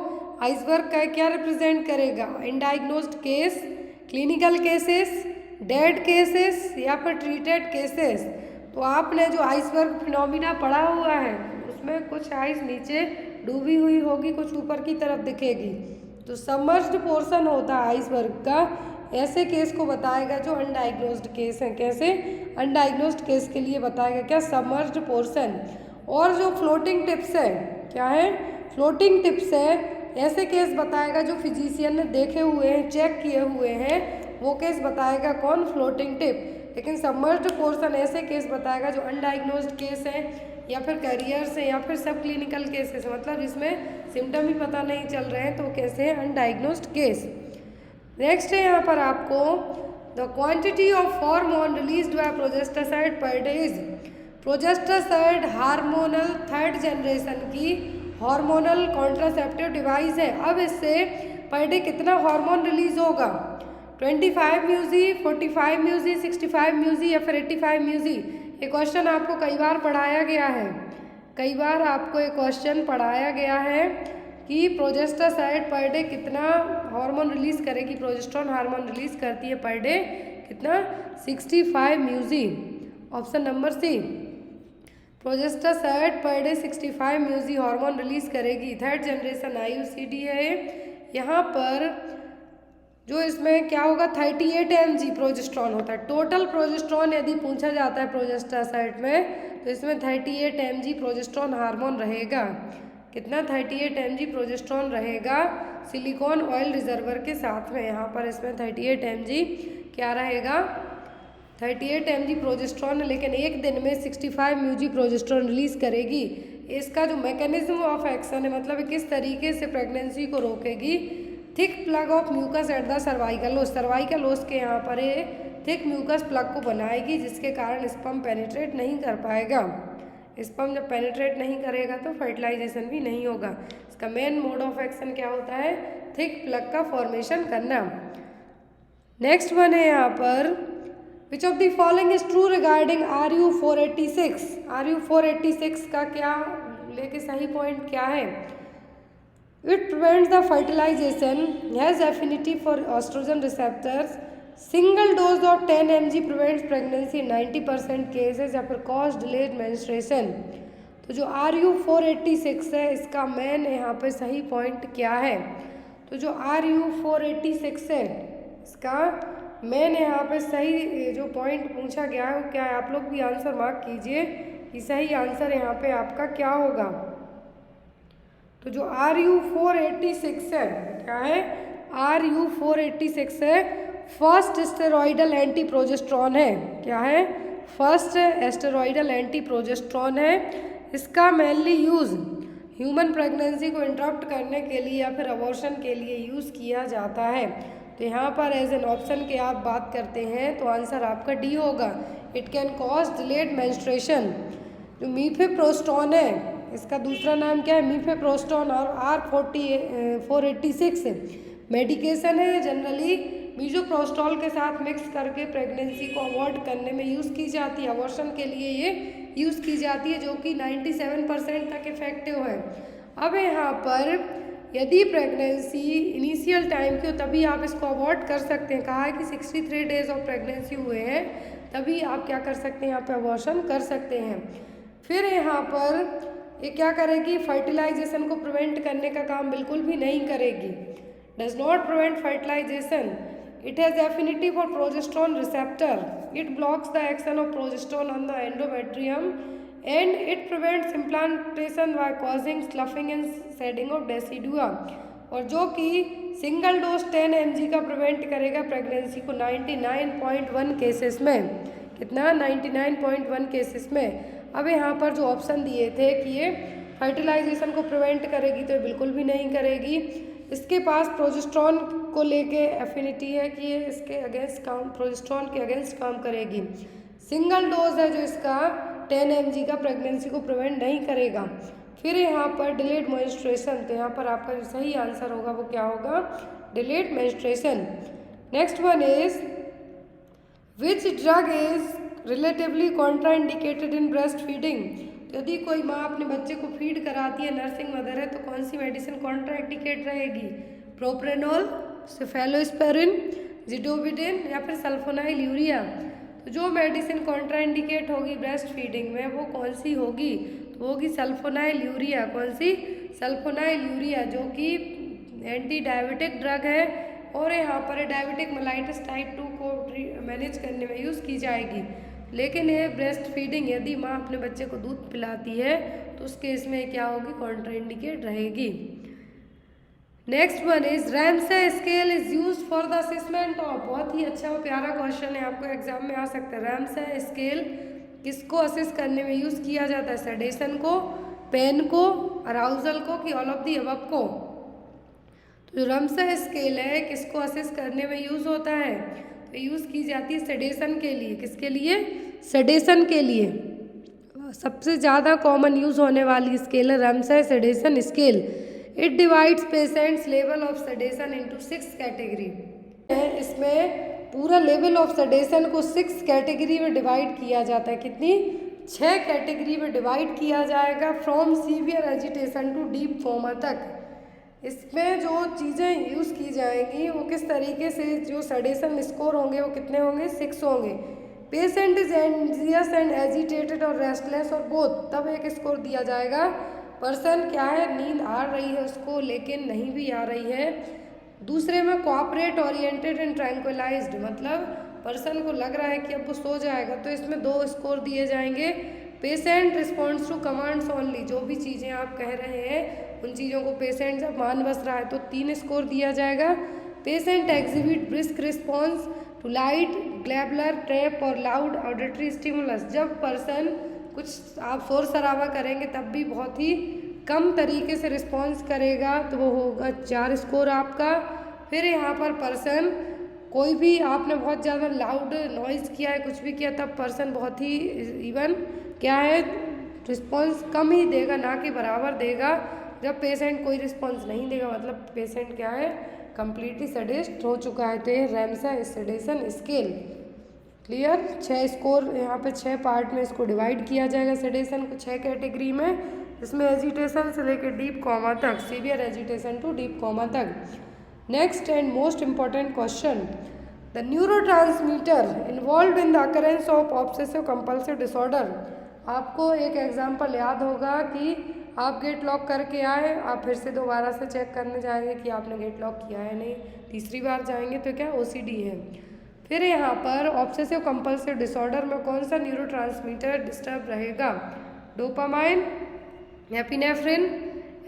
आइसबर्ग का क्या रिप्रेजेंट करेगा, undiagnosed case, clinical cases, dead cases या फिर ट्रीटेड केसेस। तो आपने जो आइसबर्ग फिनोमिना पढ़ा हुआ है उसमें कुछ आइस नीचे डूबी हुई होगी, कुछ ऊपर की तरफ दिखेगी। तो सबमर्ज्ड पोर्शन होता है आइसबर्ग का, ऐसे केस को बताएगा जो अनडायग्नोज्ड केस हैं। कैसे, अनडायग्नोज्ड केस के लिए बताएगा क्या, सबमर्ज्ड पोर्शन। और जो फ्लोटिंग टिप्स है, क्या है, फ्लोटिंग टिप्स है, ऐसे केस बताएगा जो फिजिशियन ने देखे हुए हैं, चेक किए हुए हैं, वो केस बताएगा कौन, फ्लोटिंग टिप। लेकिन सबमर्ज्ड पोर्शन ऐसे केस बताएगा जो अनडायग्नोज्ड केस है या फिर कैरियर्स है या फिर सब क्लिनिकल केसेस, मतलब जिसमें सिम्टम ही पता नहीं चल रहे हैं, तो कैसे हैं, अनडायग्नोज्ड केस। नेक्स्ट है यहाँ पर आपको the quantity of hormone released by progestasert per day is. Progestasert hormonal 3rd generation की हार्मोनल कॉन्ट्रासेप्टिव डिवाइस है। अब इससे पर डे कितना हार्मोन रिलीज होगा, 25 म्यूजी, 45 म्यूजी, 65 म्यूजी या फिर 85 म्यूजी। ये क्वेश्चन आपको कई बार पढ़ाया गया है, कई बार आपको ये क्वेश्चन पढ़ाया गया है कि प्रोजेस्टेसाइड पर डे कितना हार्मोन रिलीज करेगी, प्रोजेस्टेरोन हार्मोन रिलीज करती है पर डे कितना, 65 म्यूजी। Option number C, प्रोजेस्टेसाइड per day 65 म्यूजी hormone release करेगी। 3rd जनरेशन IUCD है। यहाँ पर जो इसमें क्या होगा, 38 mg प्रोजेस्टेरोन होता है। टोटल प्रोजेस्टेरोन यदि पूछा जाता है प्रोजेस्टेसाइड में तो इसमें 38 mg प्रोजेस्टेरोन हार्मोन रहेगा। कितना, 38 mg प्रोजेस्टेरोन रहेगा सिलिकॉन ऑयल रिजर्वर के साथ में। यहाँ पर इसमें 38 mg क्या रहेगा, 38 mg प्रोजेस्टेरोन, लेकिन एक दिन में 65 mg प्रोजेस्टेरोन रिलीज करेगी। इसका जो मैकेनिज्म ऑफ एक्शन है, मतलब किस तरीके से प्रेगनेंसी को रोकेगी, thick plug of mucus at the cervical os. Cervical os के यहाँ पर ये थिक म्यूकस प्लग को बनाएगी, जिसके कारण स्पर्म पेनिट्रेट नहीं कर पाएगा। स्पर्म जब पेनिट्रेट नहीं करेगा तो फर्टिलाइजेशन भी नहीं होगा। इसका मेन मोड ऑफ एक्शन क्या होता है, थिक प्लग का फॉर्मेशन करना। नेक्स्ट वन है यहाँ पर, which of the following is true regarding RU486। RU486 का क्या लेके सही पॉइंट क्या है, it prevents the fertilisation, has affinity for oestrogen receptors, single dose of 10 mg prevents pregnancy 90% cases, या फिर कॉज डिलेड मेंस्ट्रुएशन। तो जो RU486 है इसका मेन यहाँ पे सही पॉइंट क्या है, तो जो RU486 है इसका मेन यहाँ पे सही जो पॉइंट पूछा गया है वो क्या है, आप लोग भी आंसर मार्क कीजिए कि सही आंसर यहाँ पे आपका क्या होगा। तो जो RU486 है क्या है, RU486 है फर्स्ट स्टेरॉइडल एंटी प्रोजेस्ट्रॉन है। क्या है, फर्स्ट एस्टेरॉइडल एंटी प्रोजेस्ट्रॉन है। इसका मेनली यूज़ ह्यूमन प्रेगनेंसी को इंटरप्ट करने के लिए या फिर अबॉर्शन के लिए यूज़ किया जाता है। तो यहाँ पर एज एन ऑप्शन के आप बात करते हैं तो आंसर आपका डी होगा। It can cause delayed menstruation. जो मीफेप्रोस्टोन है इसका दूसरा नाम क्या है, मीफेप्रोस्टोन, और R486 मेडिकेशन है। जनरली मीजोप्रोस्टॉल के साथ मिक्स करके प्रेगनेंसी को अवॉइड करने में यूज़ की जाती है, अबॉर्शन के लिए ये यूज़ की जाती है, जो कि 97% तक इफेक्टिव है। अब यहाँ पर यदि प्रेगनेंसी इनिशियल टाइम की हो तभी आप इसको अवॉइड कर सकते हैं। कहा है कि 63 डेज ऑफ प्रेगनेंसी हुए हैं तभी आप क्या कर सकते हैं, यहाँ पे अबॉर्शन कर सकते हैं। फिर यहाँ पर ये क्या करेगी, फर्टिलाइजेशन को प्रिवेंट करने का काम बिल्कुल भी नहीं करेगी। Does not prevent fertilisation. It has affinity for progesterone receptor. It blocks the action of progesterone on the endometrium and it prevents implantation by causing sloughing and shedding of decidua. और जो कि सिंगल डोज 10 mg का प्रिवेंट करेगा प्रेगनेंसी को 99.1 केसेस में। कितना, 99.1 केसेस में। अब यहाँ पर जो ऑप्शन दिए थे कि ये फर्टिलाइजेशन को प्रिवेंट करेगी तो ये बिल्कुल भी नहीं करेगी। इसके पास प्रोजेस्टेरोन को लेके एफिनिटी है कि ये इसके अगेंस्ट काम, प्रोजेस्टेरोन के अगेंस्ट काम करेगी। सिंगल डोज है जो इसका 10 mg का प्रेगनेंसी को प्रिवेंट नहीं करेगा। फिर यहाँ पर डिलेड मेंस्ट्रुएशन, तो यहाँ पर आपका जो सही आंसर होगा वो क्या होगा, delayed menstruation. Next one is which drug is relatively contraindicated in breast feeding. यदि कोई माँ अपने बच्चे को फीड कराती है, नर्सिंग मदर है, तो कौन सी मेडिसिन कॉन्ट्राइंडिकेट रहेगी, प्रोप्रेनॉल, सेफेलोस्पेरिन, जिडोविडिन या फिर सल्फोनाइल यूरिया। तो जो मेडिसिन कॉन्ट्राइंडिकेट होगी ब्रेस्ट फीडिंग में वो कौन सी होगी, तो होगी सल्फोनाइल यूरिया। कौन सी, सल्फोनाइल यूरिया, जो कि एंटी डायबिटिक ड्रग है और यहाँ पर डायबिटिक मेलाइटिस टाइप 2 को मैनेज करने में यूज़ की जाएगी। लेकिन ये ब्रेस्ट फीडिंग, यदि माँ अपने बच्चे को दूध पिलाती है तो उस केस में क्या होगी, कॉन्ट्राइंडिकेट रहेगी। Next one is Ramsay scale is use for the assessment of. बहुत ही अच्छा और प्यारा क्वेश्चन है, आपको एग्जाम में आ सकता है। रैमसे स्केल किसको असेस करने में यूज़ किया जाता है, सेडेशन को, पेन को, अराउजल को, कि ऑल ऑफ दी अबव को। तो जो रैमसे स्केल है किसको असेस करने में यूज़ होता है, तो यूज़ की जाती है सेडेशन के लिए। किसके लिए, सेडेशन के लिए। सबसे ज़्यादा कॉमन यूज़ होने वाली स्केल है Ramsay sedation scale. It divides patients level of sedation into 6 category. इसमें पूरा लेवल ऑफ सेडेशन को 6 कैटेगरी में डिवाइड किया जाता है। कितनी, 6 कैटेगरी में डिवाइड किया जाएगा, from severe agitation to deep coma तक। इसमें जो चीज़ें यूज़ की जाएंगी वो किस तरीके से, जो सेडेशन स्कोर होंगे वो कितने होंगे, 6 होंगे। Patient is anxious and agitated और रेस्टलेस और बोथ, तब एक स्कोर दिया जाएगा। पर्सन क्या है, नींद आ रही है उसको लेकिन नहीं भी आ रही है। दूसरे में कोऑपरेट ओरिएंटेड एंड ट्रैंक्विलाइज्ड, मतलब पर्सन को लग रहा है कि अब वो सो जाएगा, तो इसमें 2 स्कोर दिए जाएंगे। Patient response to commands only, जो भी चीज़ें आप कह रहे हैं उन चीज़ों को पेशेंट जब मान बस रहा है तो 3 स्कोर दिया जाएगा। Patient exhibit brisk response to light, glabellar tap और लाउड ऑडिटरी स्टिमुलस, जब पर्सन कुछ आप शोर शराबा करेंगे तब भी बहुत ही कम तरीके से रिस्पॉन्स करेगा, तो वो होगा 4 स्कोर आपका। फिर यहाँ पर पर्सन, कोई भी आपने बहुत ज़्यादा लाउड नॉइज़ किया है, कुछ भी किया, तब पर्सन बहुत ही इवन क्या है, रिस्पॉन्स कम ही देगा, ना कि बराबर देगा। जब पेशेंट कोई रिस्पॉन्स नहीं देगा मतलब पेशेंट क्या है, कम्प्लीटली सेडेस्ट हो चुका है। तो ये Ramsay sedation scale clear. 6 score यहाँ पे 6 पार्ट में इसको डिवाइड किया जाएगा सेडेशन को 6 कैटेगरी में, इसमें एजिटेशन से लेकर डीप कोमा तक, severe agitation to deep coma तक। Next and most important question, the neurotransmitter involved in the occurrence of obsessive compulsive disorder. आपको एक एग्जाम्पल याद होगा कि आप गेट लॉक करके आए, आप फिर से दोबारा से चेक करने जाएंगे कि आपने गेट लॉक किया है नहीं, तीसरी बार जाएंगे तो क्या ओसीडी है। फिर यहाँ पर ऑब्सेसिव कंपल्सिव डिसऑर्डर में कौन सा न्यूरोट्रांसमीटर डिस्टर्ब रहेगा? डोपामाइन, एपिनेफ्रिन,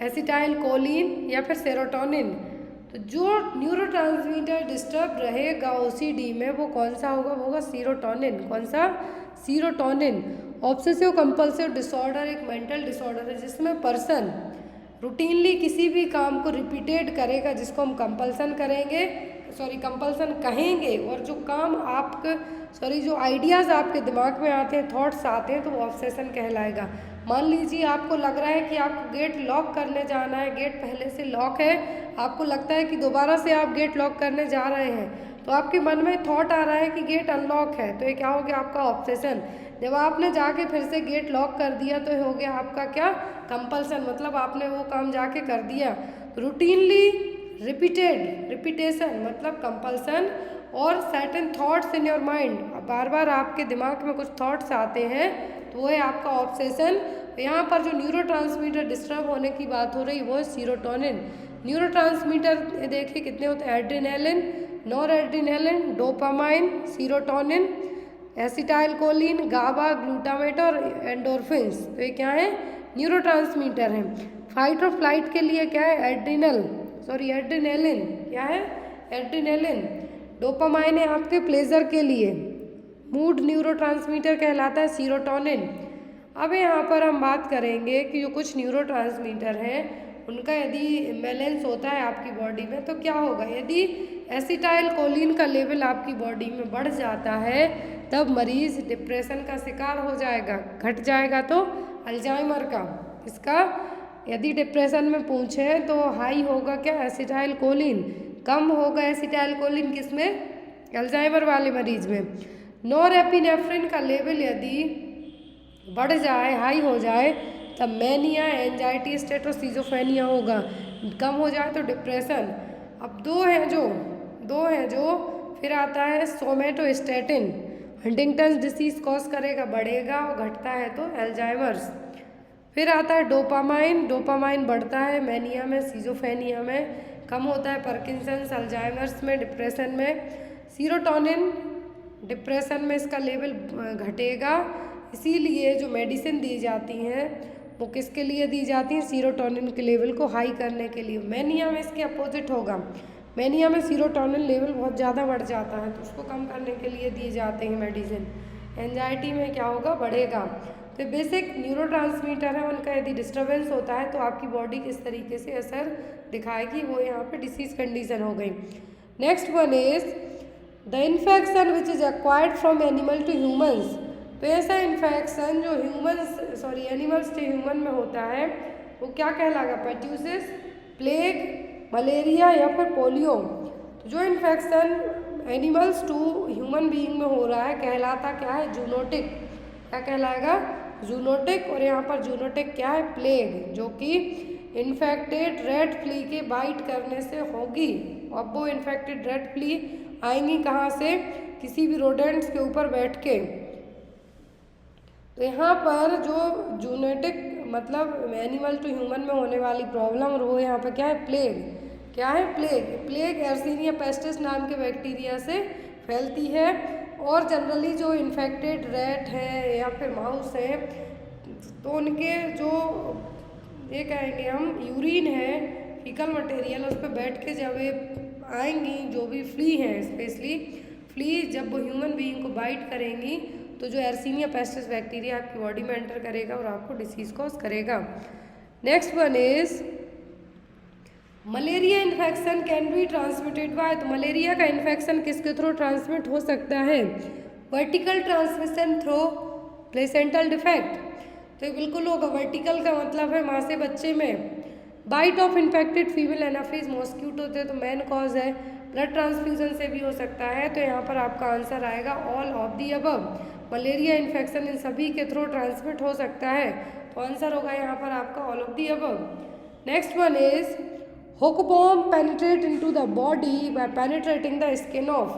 एसिटाइल कोलिन या फिर सेरोटोनिन। तो जो न्यूरोट्रांसमीटर डिस्टर्ब रहेगा ओसीडी में वो कौन सा होगा? वो होगा सीरोटोनिन। कौन सा? सीरोटोनिन। ऑब्सेसिव कंपल्सिव डिसऑर्डर एक मेंटल डिसऑर्डर है जिसमें पर्सन रूटीनली किसी भी काम को रिपीटेड करेगा, जिसको हम कंपल्सन करेंगे, कंपल्सन कहेंगे, और जो काम जो आइडियाज़ आपके दिमाग में आते हैं, थॉट्स आते हैं, तो वो ऑब्सेशन कहलाएगा। मान लीजिए आपको लग रहा है कि आपको गेट लॉक करने जाना है, गेट पहले से लॉक है, आपको लगता है कि दोबारा से आप गेट लॉक करने जा रहे हैं, तो आपके मन में थॉट आ रहा है कि गेट अनलॉक है, तो ये क्या हो गया? आपका ऑब्सेशन। जब आपने जाके फिर से गेट लॉक कर दिया तो हो गया आपका क्या? कंपल्सन। मतलब आपने वो काम जाके कर दिया। रूटीनली रिपीटेशन मतलब कंपल्सन, और certain thoughts in your mind, बार बार आपके दिमाग में कुछ थॉट्स आते हैं, तो वो है आपका ऑब्सेशन। यहाँ पर जो न्यूरोट्रांसमीटर डिस्टर्ब होने की बात हो रही वो है सीरोटोनिन। न्यूरोट्रांसमीटर देखिए कितने होते हैं? Adrenaline, noradrenaline, dopamine, serotonin, acetylcholine, GABA, glutamate और एंडोर्फिन्स। तो ये क्या है? न्यूरोट्रांसमीटर हैं। फाइट और फ्लाइट के लिए क्या है? एड्रेनालिन। क्या है? एड्रेनालिन। डोपामाइन है आपके प्लेजर के लिए। मूड न्यूरोट्रांसमीटर कहलाता है सीरोटोनिन। अब यहाँ पर हम बात करेंगे कि जो कुछ न्यूरोट्रांसमीटर हैं उनका यदि इम्बैलेंस होता है आपकी बॉडी में तो क्या होगा? यदि एसिटाइल कोलिन का लेवल आपकी बॉडी में बढ़ जाता है तब मरीज डिप्रेशन का शिकार हो जाएगा, घट जाएगा तो अल्जाइमर का। इसका यदि डिप्रेशन में पूछें तो हाई होगा क्या? Acetyl choline. कम होगा एसिटाइल कोलिन किसमें? अल्जाइमर वाले मरीज में। नॉरएपिनेफ्रिन का लेवल यदि बढ़ जाए, हाई हो जाए, तब मैनिया, एंजाइटी स्टेट और सिजोफ्रेनिया होगा। कम हो जाए तो डिप्रेशन। अब दो हैं जो फिर आता है सोमेटोस्टेटिन, हंटिंगटन डिसीज कॉज करेगा, बढ़ेगा, और घटता है तो अल्जाइमर्स। फिर आता है डोपामाइन बढ़ता है मैनिया में, सिजोफ्रेनिया में, कम होता है पार्किंसंस, अल्जाइमर्स में, डिप्रेशन में। सीरोटोनिन डिप्रेशन में इसका लेवल घटेगा, इसीलिए जो मेडिसिन दी जाती हैं वो किसके लिए दी जाती हैं? सीरोटोनिन के लेवल को हाई करने के लिए। मैनिया में इसके अपोजिट होगा। मैनिया में सीरोटोनिन लेवल बहुत ज़्यादा बढ़ जाता है तो उसको कम करने के लिए दिए जाते हैं मेडिसिन। एंजाइटी में क्या होगा? बढ़ेगा। तो बेसिक न्यूरोट्रांसमीटर है, उनका यदि डिस्टर्बेंस होता है तो आपकी बॉडी किस तरीके से असर दिखाएगी, वो यहाँ पे डिसीज कंडीशन हो गई। Next one is the infection which is acquired from animal to humans. तो ऐसा इन्फेक्शन जो एनिमल्स से ह्यूमन में होता है वो क्या कहलाएगा? पर्ट्यूसिस, प्लेग, मलेरिया या फिर पोलियो। तो जो infection animals to human being में हो रहा है कहलाता क्या है? जूनोटिक। क्या कहलाएगा? जूनोटिक। और यहाँ पर जूनोटिक क्या है? प्लेग, जो कि इन्फेक्टेड रेड फ्ली के बाइट करने से होगी। अब वो इन्फेक्टेड रेड फ्ली आएंगी कहाँ से? किसी भी रोडेंट्स के ऊपर बैठ के। तो यहाँ पर जो जूनोटिक मतलब एनिमल टू ह्यूमन में होने वाली प्रॉब्लम, और वो यहाँ पर क्या है? प्लेग। क्या है? प्लेग एर्सीनिया पेस्टिस नाम के बैक्टीरिया से फैलती है, और जनरली जो इन्फेक्टेड रैट है या फिर माउस है तो उनके जो ये कहेंगे हम यूरिन है, फीकल मटेरियल, उस पर बैठ के जब ये आएंगी, जो भी फ्ली हैं, स्पेशली फ्ली जब वो ह्यूमन बीइंग को बाइट करेंगी तो जो एर्सीनिया पेस्टिस बैक्टीरिया आपकी बॉडी में एंटर करेगा और आपको डिसीज कॉज करेगा। Next one is malaria infection can be transmitted by. तो मलेरिया का इन्फेक्शन किसके थ्रू ट्रांसमिट हो सकता है? Vertical transmission through placental defect. तो ये बिल्कुल होगा। वर्टिकल का मतलब है माँ से बच्चे में। Bite of infected female anopheles mosquito थे तो मेन कॉज है। ब्लड ट्रांसफ्यूजन से भी हो सकता है। तो यहाँ पर आपका आंसर आएगा all of the above. Malaria infection in सभी के थ्रू ट्रांसमिट हो सकता है, तो आंसर होगा यहाँ पर आपका all of the above. Next one is hookworm penetrate into the body by penetrating the skin of.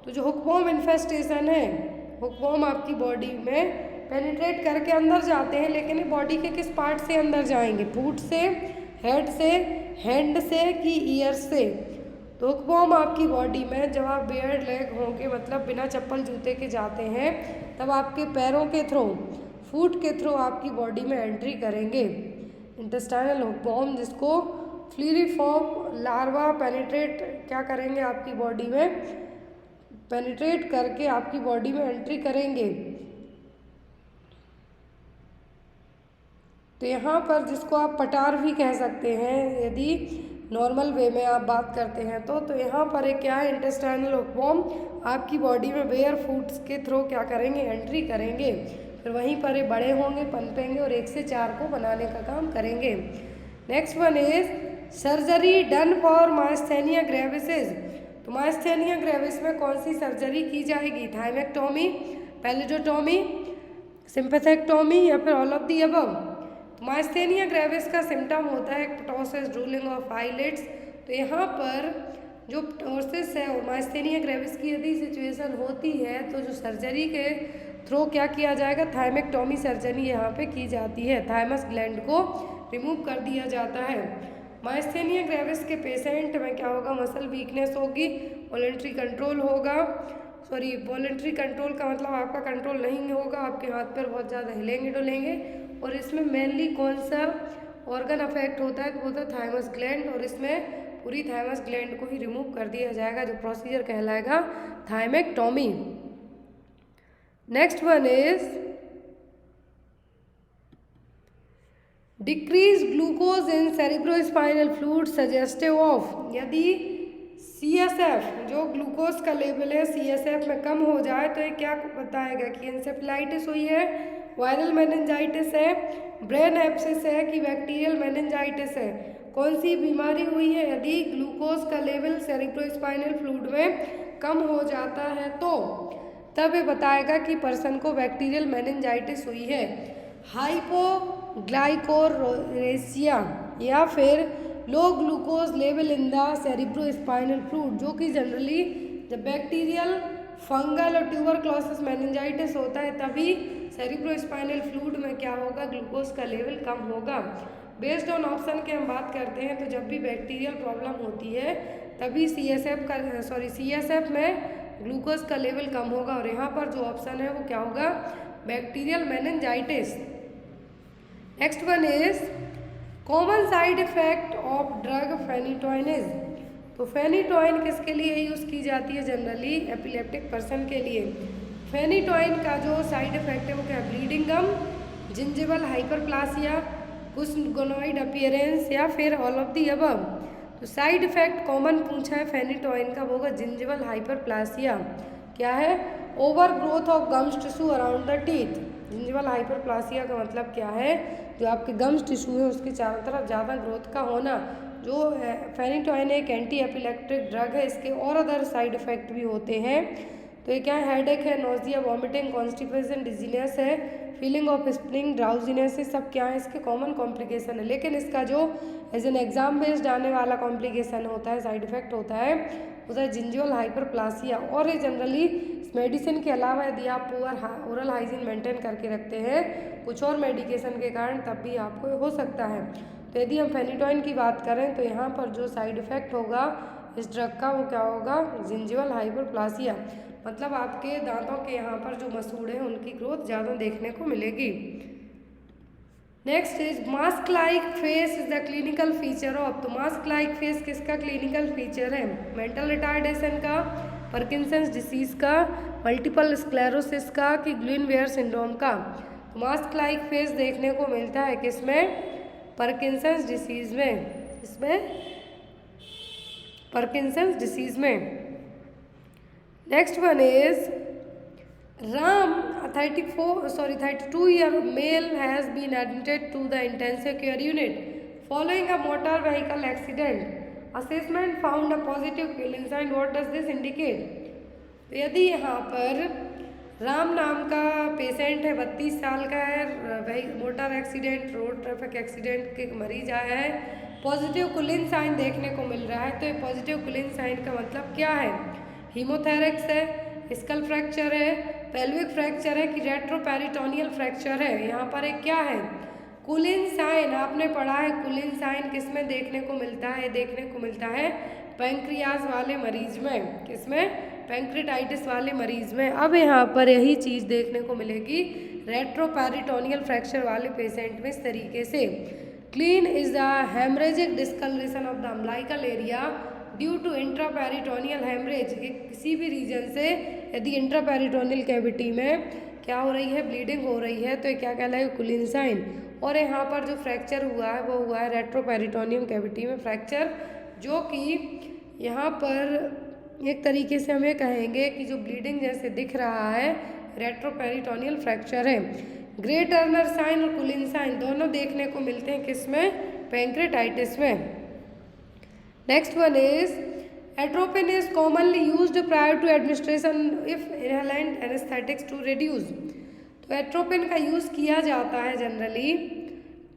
तो जो हुकवॉर्म इन्फेस्टेशन है, हुकवॉर्म आपकी बॉडी में पेनिट्रेट करके अंदर जाते हैं, लेकिन ये बॉडी के किस पार्ट से अंदर जाएंगे? फुट से, हेड से, हैंड से कि ईयर से? तो हुकबॉम आपकी बॉडी में जब आप बेयर लेग होंगे, मतलब बिना चप्पल जूते के जाते हैं, तब आपके पैरों के थ्रू, फूट के थ्रू आपकी बॉडी में एंट्री करेंगे। इंटेस्टाइनल हुकबॉम, जिसको फ्लूरिफॉर्म लार्वा पेनिट्रेट क्या करेंगे? आपकी बॉडी में पेनिट्रेट करके आपकी बॉडी में एंट्री करेंगे। तो यहाँ पर जिसको आप पटार भी कह सकते हैं यदि नॉर्मल वे में आप बात करते हैं तो यहाँ पर एक क्या है? इंटेस्टाइनल हुकबॉम आपकी बॉडी में बेयर फूट्स के थ्रू क्या करेंगे? एंट्री करेंगे। फिर वहीं पर ये बड़े होंगे, पनपेंगे और 1 से 4 को बनाने का काम करेंगे। Next one is surgery done for myasthenia gravis. तो माइस्थेनिया ग्रेविस में कौन सी सर्जरी की जाएगी? थाइमेक्टोमी, पैलिडोटोमी, सिंपैथेक्टोमी या फिर all of the above? Myasthenia gravis का सिम्टम होता है प्टोसिस, ड्रूलिंग ऑफ आईलिड्स। तो यहाँ पर जो प्टोसिस है और माइस्थेनिया ग्रेविस की यदि सिचुएशन होती है तो जो सर्जरी के थ्रू क्या किया जाएगा? थाइमेक्टोमी सर्जरी यहाँ पे की जाती है। थाइमस ग्लैंड को रिमूव कर दिया जाता है। माइस्थेनिया ग्रेविस के पेशेंट में क्या होगा? मसल वीकनेस होगी, वॉलेंट्री कंट्रोल होगा, वॉलेंट्री कंट्रोल का मतलब आपका कंट्रोल नहीं होगा, आपके हाथ पैर बहुत ज़्यादा हिलेंगे डुलेंगे। और इसमें मेनली कौन सा ऑर्गन अफेक्ट होता है? तो वो होता है थाइमस ग्लैंड, और इसमें पूरी थाइमस ग्लैंड को ही रिमूव कर दिया जाएगा, जो प्रोसीजर कहलाएगा थाइमेक्टोमी। Next one is decrease glucose in cerebrospinal fluid suggestive of. यदि CSF जो ग्लूकोज का लेवल है CSF में कम हो जाए तो ये क्या बताएगा कि एंसेफेलाइटिस हुई है, वायरल मेनिंजाइटिस है, ब्रेन एब्सेस है कि बैक्टीरियल मेनिंजाइटिस है? कौन सी बीमारी हुई है? यदि ग्लूकोज का लेवल सेरिब्रोस्पाइनल फ्लूइड में कम हो जाता है तो तब ये बताएगा कि पर्सन को बैक्टीरियल मेनिंजाइटिस हुई है। हाइपोग्लाइकोरेसिया या फिर low glucose level in the cerebrospinal fluid, जो कि जनरली जब बैक्टीरियल, फंगल और ट्यूबरक्लोसिस मेनिंजाइटिस होता है तभी सेरिब्रोस्पाइनल फ्लूइड में क्या होगा? ग्लूकोज का लेवल कम होगा। बेस्ड ऑन ऑप्शन के हम बात करते हैं तो जब भी बैक्टीरियल प्रॉब्लम होती है तभी CSF में ग्लूकोज का लेवल कम होगा, और यहाँ पर जो ऑप्शन है वो क्या होगा? Bacterial meningitis. Next one is common side effect of drug phenytoin is. तो फेनिटोइन किसके लिए यूज़ की जाती है? जनरली एपिलेप्टिक पर्सन के लिए। फेनिटोइन का जो साइड इफेक्ट है वो क्या? ब्लीडिंग गम, जिंजिवल हाइपरप्लासिया, गुस्गोनॉइड अपीयरेंस या फिर ऑल ऑफ दी अबव? तो साइड इफेक्ट कॉमन पूछा है फेनिटोइन का, वो होगा जिंजिवल हाइपरप्लासिया। क्या है? Over growth of gums tissue around the teeth. Gingival hyperplasia का मतलब क्या है? जो आपके गम्स टिश्यू है उसके चारों तरफ ज़्यादा ग्रोथ का होना। जो फेनिटोइन एक एंटी एपिलेप्टिक ड्रग है, इसके और अदर साइड इफेक्ट भी होते हैं। तो ये क्या है? हेडेक है, नोजिया, वॉमिटिंग, कॉन्स्टिपेशन, डिजीनेस है, फीलिंग ऑफ स्प्रिंग, ड्राउजीनेस, ये सब क्या है? इसके कॉमन कॉम्प्लिकेशन है। लेकिन इसका जो एज एन एग्जाम बेस्ड आने वाला कॉम्प्लिकेशन होता है, साइड इफेक्ट होता है, वो है जिंजिवल हाइपरप्लासिया। और ये जनरली मेडिसिन के अलावा यदि आप पुअर ओरल हाइजीन मेंटेन करके रखते हैं कुछ और मेडिकेशन के कारण, तब भी आपको हो सकता है। तो यदि हम फेनिटोइन की बात करें तो यहाँ पर जो साइड इफेक्ट होगा इस ड्रग का वो क्या होगा? जिंजिवल हाइपरप्लासिया, मतलब आपके दांतों के यहाँ पर जो मसूड़े हैं उनकी ग्रोथ ज़्यादा देखने को मिलेगी। Next is mask like face is the clinical feature of. तो मास्क लाइक फेस किसका क्लिनिकल फीचर है? मेंटल रिटार्डेशन का, पार्किंसंस डिसीज का, मल्टीपल स्क्लेरोसिस का कि ग्लिनवेयर सिंड्रोम का? तो मास्क लाइक फेस देखने को मिलता है किसमें? पार्किंसंस डिसीज में। इसमें पार्किंसंस डिसीज में। Next one is Ram, a 32-year male has been admitted to the intensive care unit following a motor vehicle accident. Assessment found a positive killing sign. What does this indicate? तो यदि यहाँ पर राम नाम का पेशेंट है, 32 साल का है, वही motor accident, road traffic accident के मरीज आया है, पॉजिटिव कुलिन साइन देखने को मिल रहा है। तो ये पॉजिटिव कुलिन साइन का मतलब क्या है? हीमोथेरेक्स है, स्कल फ्रैक्चर है, पेल्विक फ्रैक्चर है कि रेट्रोपेरिटोनियल फ्रैक्चर है। यहाँ पर एक क्या है, कुलिन साइन, आपने पढ़ा है कुलिन साइन किस में देखने को मिलता है, देखने को मिलता है पैंक्रियाज वाले मरीज में, किसमें, पैंक्रेटाइटिस वाले मरीज में। अब यहाँ पर यही चीज़ देखने को मिलेगी रेट्रोपेरिटोनियल फ्रैक्चर वाले पेशेंट में इस तरीके से। Clean is the haemorrhagic discolouration of the umbilical area due to intraperitoneal haemorrhage, किसी भी रीजन से यदि इंट्रापेरिटोनियल कैविटी में क्या हो रही है, ब्लीडिंग हो रही है, तो ये क्या कहलाएगा, कुलिन साइन। और यहाँ पर जो फ्रैक्चर हुआ है वो हुआ है रेट्रोपेरिटोनियम कैविटी में फ्रैक्चर, जो कि यहाँ पर एक तरीके से हमें कहेंगे कि जो ब्लीडिंग जैसे दिख रहा है रेट्रोपेरिटोनियल फ्रैक्चर है। ग्रे टर्नर साइन और कुलिन साइन दोनों देखने को मिलते हैं किसमें, पैंक्रेटाइटिस में। Next one is atropine is commonly used prior to administration if inhalant anaesthetics to reduce. तो एट्रोपिन का यूज़ किया जाता है जनरली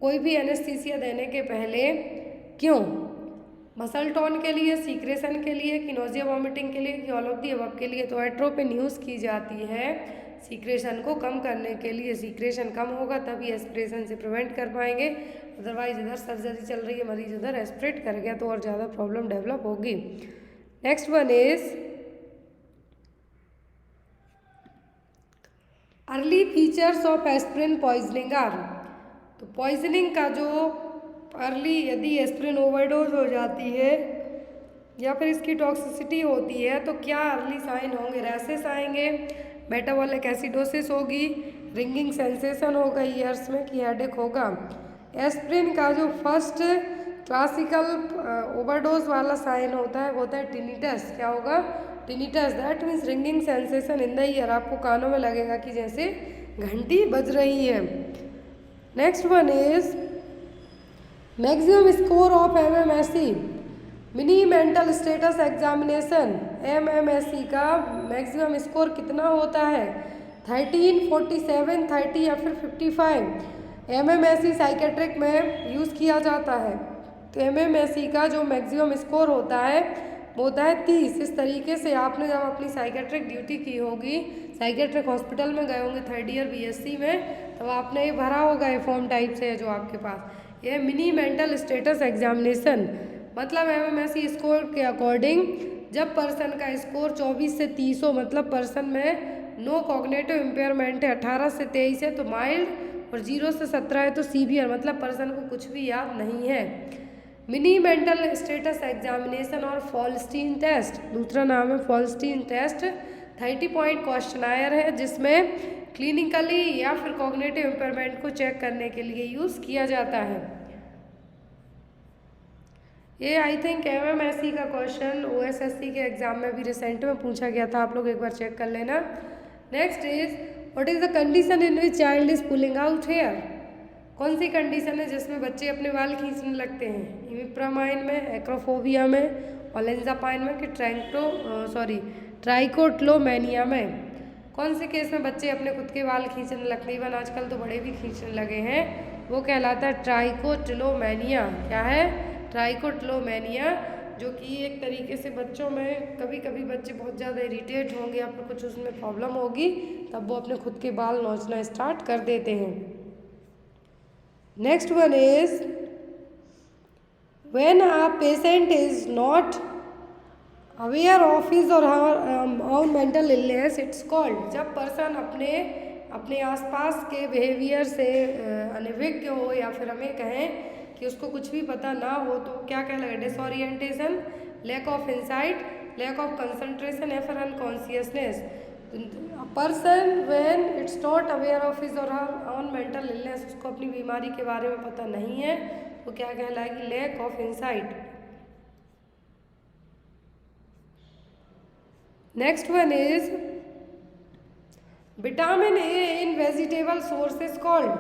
कोई भी एनेस्थीसिया देने के पहले, क्यों, मसल टोन के लिए, सीक्रेशन के लिए, कि नोजिया वॉमिटिंग के लिए, कि ऑल ऑफ दी अबव के लिए। तो एट्रोपिन यूज़ की जाती है सीक्रेशन को कम करने के लिए, सीक्रेशन कम होगा तभी एस्पिरेशन से प्रिवेंट कर पाएंगे, अदरवाइज इधर सर्जरी चल रही है, मरीज उधर एस्पिरेट कर गया तो और ज़्यादा प्रॉब्लम डेवलप होगी। Next one is early features of aspirin poisoning are. तो पॉइजनिंग का जो अर्ली, यदि एस्पिरिन ओवरडोज हो जाती है या फिर इसकी टॉक्सिसिटी होती है तो क्या अर्ली साइन होंगे, रैसेस आएंगे, मेटाबॉलिक एसिडोसिस होगी, रिंगिंग सेंसेशन होगा ईयर्स में, कि हेडेक होगा। एस्पिरिन का जो फर्स्ट क्लासिकल ओवरडोज वाला साइन होता है वो होता है टिनिटस, क्या होगा, tinnitus, that means ringing sensation in the year, आपको कानों में लगेगा कि जैसे घंटी बज रही है। Next one is maximum score of MMSE, mini mental status examination, MMSE का मैक्सिमम स्कोर कितना होता है, 13, 47, 30 या फिर 55। MMSE साइकेट्रिक में यूज़ किया जाता है। तो MMSE का जो मैक्सिमम स्कोर होता है वो होता है 30। इस तरीके से आपने जब अपनी साइकेट्रिक ड्यूटी की होगी, साइकेट्रिक हॉस्पिटल में गए होंगे 3rd ईयर BSc में, तब आपने ये भरा होगा, ये फॉर्म टाइप से है जो आपके पास, ये मिनी मेंटल स्टेटस एग्जामिनेशन। मतलब MMSE स्कोर के अकॉर्डिंग जब पर्सन का स्कोर 24 से 30 हो, मतलब पर्सन में नो कॉग्निटिव इम्पेयरमेंट है, 18 से 23 है तो माइल्ड, और 0 से 17 है तो सीवियर, मतलब पर्सन को कुछ भी याद नहीं है। मिनी मेंटल स्टेटस एग्जामिनेशन और फॉल्स्टीन टेस्ट, दूसरा नाम है फॉल्स्टीन टेस्ट, 30 पॉइंट क्वेश्चनायर है जिसमें क्लिनिकली या फिर कॉग्निटिव इम्पेयरमेंट को चेक करने के लिए यूज़ किया जाता है। ये आई थिंक MMSE का क्वेश्चन OSSC के एग्जाम में भी रिसेंट में पूछा गया था, आप लोग एक बार चेक कर लेना। Next is what is the condition in which child is pulling out here. कौन सी कंडीशन है जिसमें बच्चे अपने बाल खींचने लगते हैं, इमिप्रामाइन में, एक्रोफोबिया में, ओलेंजापाइन में, कि ट्राइकोटिलोमैनिया में। कौन से केस में बच्चे अपने खुद के बाल खींचने लगते हैं, इवन आजकल तो बड़े भी खींचने लगे हैं, वो कहलाता है ट्राइकोटिलोमैनिया। क्या है, ट्राइकोटिलोमैनिया, जो कि एक तरीके से बच्चों में कभी कभी बच्चे बहुत ज़्यादा इरिटेट होंगे या फिर कुछ उसमें प्रॉब्लम होगी तब वो अपने खुद के बाल नोचना स्टार्ट कर देते हैं। Next one is when a patient is not aware of his or own mental illness, it's called, जब पर्सन अपने आसपास के बिहेवियर से अनभिज्ञ हो या फिर हमें कहें कि उसको कुछ भी पता ना हो तो क्या कहलाएगा, disorientation, lack of insight, lack of concentration या फिर unconsciousness. Person when it's not aware of his or her on mental illness, उसको अपनी बीमारी के बारे में पता नहीं है, वो क्या कहलाएगी, lack of insight. Next one is vitamin A in vegetable source is called.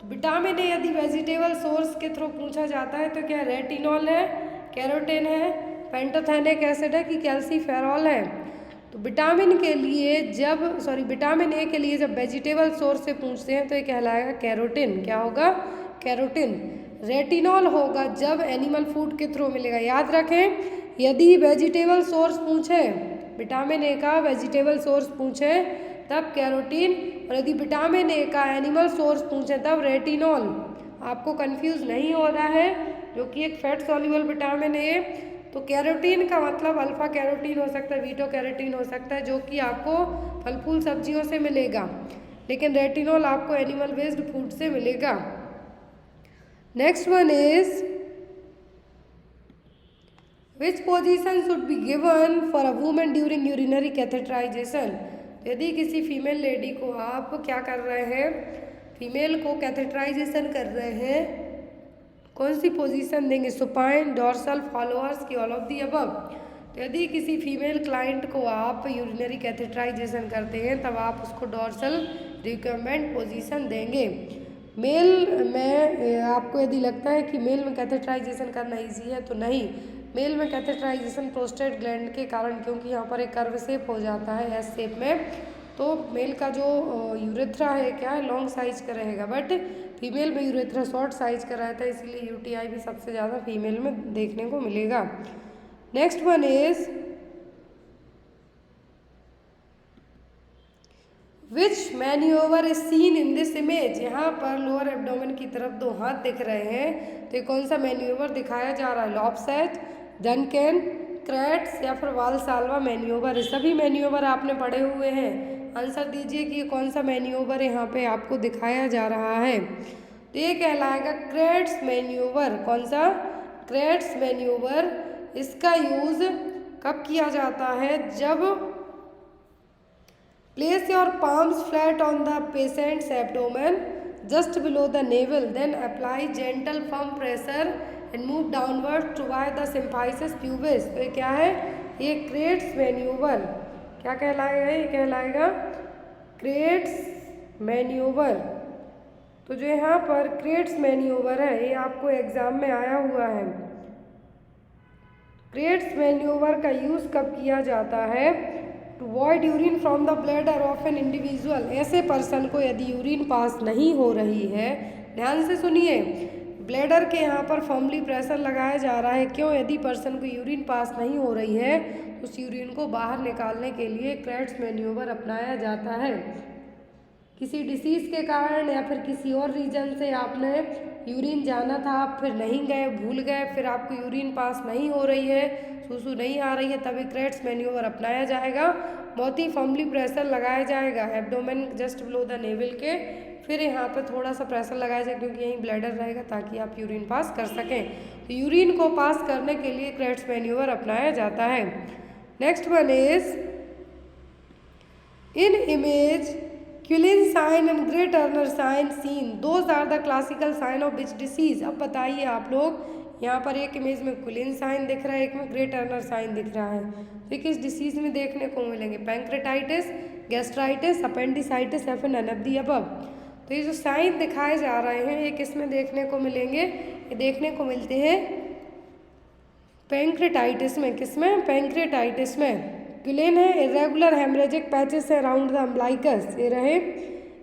Vitamin A यदि वेजिटेबल सोर्स के थ्रू पूछा जाता है तो क्या रेटिनॉल है, कैरोटीन है, पेंटोथेनिक एसिड है, कि कैल्सीफेरॉल है। तो विटामिन ए के लिए जब वेजिटेबल सोर्स से पूछते हैं तो ये कहलाएगा कैरोटीन। क्या होगा, कैरोटीन। रेटिनॉल होगा जब एनिमल फूड के थ्रू मिलेगा। याद रखें, यदि वेजिटेबल सोर्स पूछे, विटामिन ए का वेजिटेबल सोर्स पूछे तब कैरोटीन, और यदि विटामिन ए का एनिमल सोर्स पूछें तब रेटिनॉल। आपको कंफ्यूज नहीं हो रहा है, जो कि एक फैट सॉल्युबल विटामिन ए। तो कैरोटीन का मतलब अल्फा कैरोटीन हो सकता है, बीटा कैरोटीन हो सकता है, जो कि आपको फल फूल सब्जियों से मिलेगा, लेकिन रेटिनॉल आपको एनिमल बेस्ड फूड से मिलेगा। Next one is which position should be given for a women during urinary catheterisation. यदि किसी फीमेल लेडी को आप क्या कर रहे हैं, फीमेल को कैथेटराइजेशन कर रहे हैं, कौन सी पोजीशन देंगे, सुपाइन, डॉर्सल, फॉलोअर्स की ऑल ऑफ दी अबव। तो यदि किसी फीमेल क्लाइंट को आप यूरिनरी कैथेटराइजेशन करते हैं तब आप उसको डॉर्सल रिकमेंड पोजीशन देंगे। मेल में आपको यदि लगता है कि मेल में कैथेटराइजेशन करना ईजी है, तो नहीं, मेल में कैथेटराइजेशन प्रोस्टेट ग्लैंड के कारण, क्योंकि यहाँ पर एक कर्व शेप हो जाता है एस शेप में, तो मेल का जो यूरेथ्रा है क्या है, लॉन्ग साइज का रहेगा, बट फीमेल में यूरेथ्रा शॉर्ट साइज का रहता है, इसलिए यूटीआई भी सबसे ज़्यादा फीमेल में देखने को मिलेगा। Next one is which manoeuvre is seen in this image. यहाँ पर लोअर एब्डोमेन की तरफ दो हाथ दिख रहे हैं, तो ये कौन सा मैन्यूवर दिखाया जा रहा है, लॉपसेट, डनकेन, क्रेट्स या फिर वालसाल्वा मैन्यूवर। सभी मैन्यूवर आपने पढ़े हुए हैं, आंसर दीजिए कि ये कौन सा मैन्यूवर यहाँ पे आपको दिखाया जा रहा है। तो ये कहलाएगा क्रेट्स मैन्यूवर। कौन सा, क्रेट्स मैन्यूवर। इसका यूज कब किया जाता है, जब Place your palms flat on the patient's abdomen just below the navel, then apply gentle firm pressure and move downward toward the symphysis pubis। तो ये क्या है, ये क्रेट्स मैन्यूवर। क्या कहलाएगा, ये कहलाएगा क्रेट्स मैन्यूवर। तो जो यहाँ पर क्रेट्स मैन्यूवर है, ये आपको एग्जाम में आया हुआ है। क्रेट्स मैन्यूवर का यूज कब किया जाता है, to avoid urine from the bladder of an individual. ऐसे पर्सन को यदि यूरिन पास नहीं हो रही है, ध्यान से सुनिए, ब्लैडर के यहाँ पर फर्मली प्रेशर लगाया जा रहा है। क्यों, यदि पर्सन को यूरिन पास नहीं हो रही है, उस यूरिन को बाहर निकालने के लिए क्रेट्स मैन्यूवर अपनाया जाता है। किसी डिसीज़ के कारण या फिर किसी और रीजन से आपने यूरिन जाना था, आप फिर नहीं गए, भूल गए, फिर आपको यूरिन पास नहीं हो रही है, सूसू नहीं आ रही है, तभी क्रेट्स मैन्यूवर अपनाया जाएगा। बहुत ही फर्मली प्रेशर लगाया जाएगा abdomen just below the naval के, फिर यहाँ पर थोड़ा सा प्रेशर लगाया जाएगा क्योंकि यहीं ब्लैडर रहेगा, ताकि आप यूरिन पास कर सकें। तो यूरिन को पास करने के लिए क्रेट्स मैन्यूवर अपनाया जाता है। Next one is in image Cullen sign and Grey Turner sign seen, those are the classical sign of which disease. अब बताइए आप लोग, यहाँ पर एक इमेज में क्विलिन साइन दिख रहा है, एक में ग्रे टर्नर साइन दिख रहा है, तो किस डिसीज में देखने को मिलेंगे, पैंक्रेटाइटिस, गैस्ट्राइटिस, अपेंडिसाइटिस या फिर नन ऑफ द अबव। तो ये जो साइन दिखाए जा रहे हैं, ये किस में देखने को मिलेंगे, ये देखने को मिलते हैं पैंक्रेटाइटिस में। किस में, पैंक्रेटाइटिस में। क्विलिन है इरेगुलर हेमरेजिक पैचेस है अराउंड द अम्बलाइकस, ये रहे।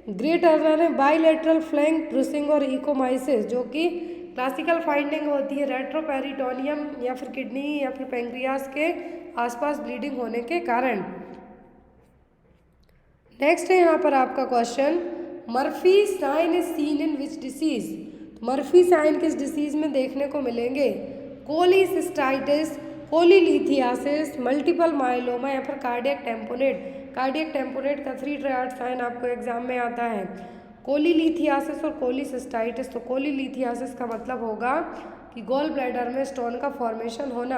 ग्रे टर्नर है बाइलेटरल फ्लैंक ब्रूसिंग और इकोमाइसिस, जो कि क्लासिकल फाइंडिंग होती है रेट्रोपेरिटोनियम या फिर किडनी या फिर पैंक्रियास के आसपास ब्लीडिंग होने के कारण। नेक्स्ट है यहाँ पर आपका question, Murphy sign is seen in which disease. Murphy sign किस डिसीज में देखने को मिलेंगे, कोलिसिस्टाइटिस, कोलीलिथियासिस, मल्टीपल माइलोमा या फिर कार्डियक टेम्पोनेट। कार्डियक टेम्पोनेट का 3 ट्रायड साइन आपको एग्जाम में आता है, कोलीलिथियासिस और कोलिसिस्टाइटिस। तो कोलीलिथियासिस का मतलब होगा कि गॉल ब्लैडर में स्टोन का फॉर्मेशन होना।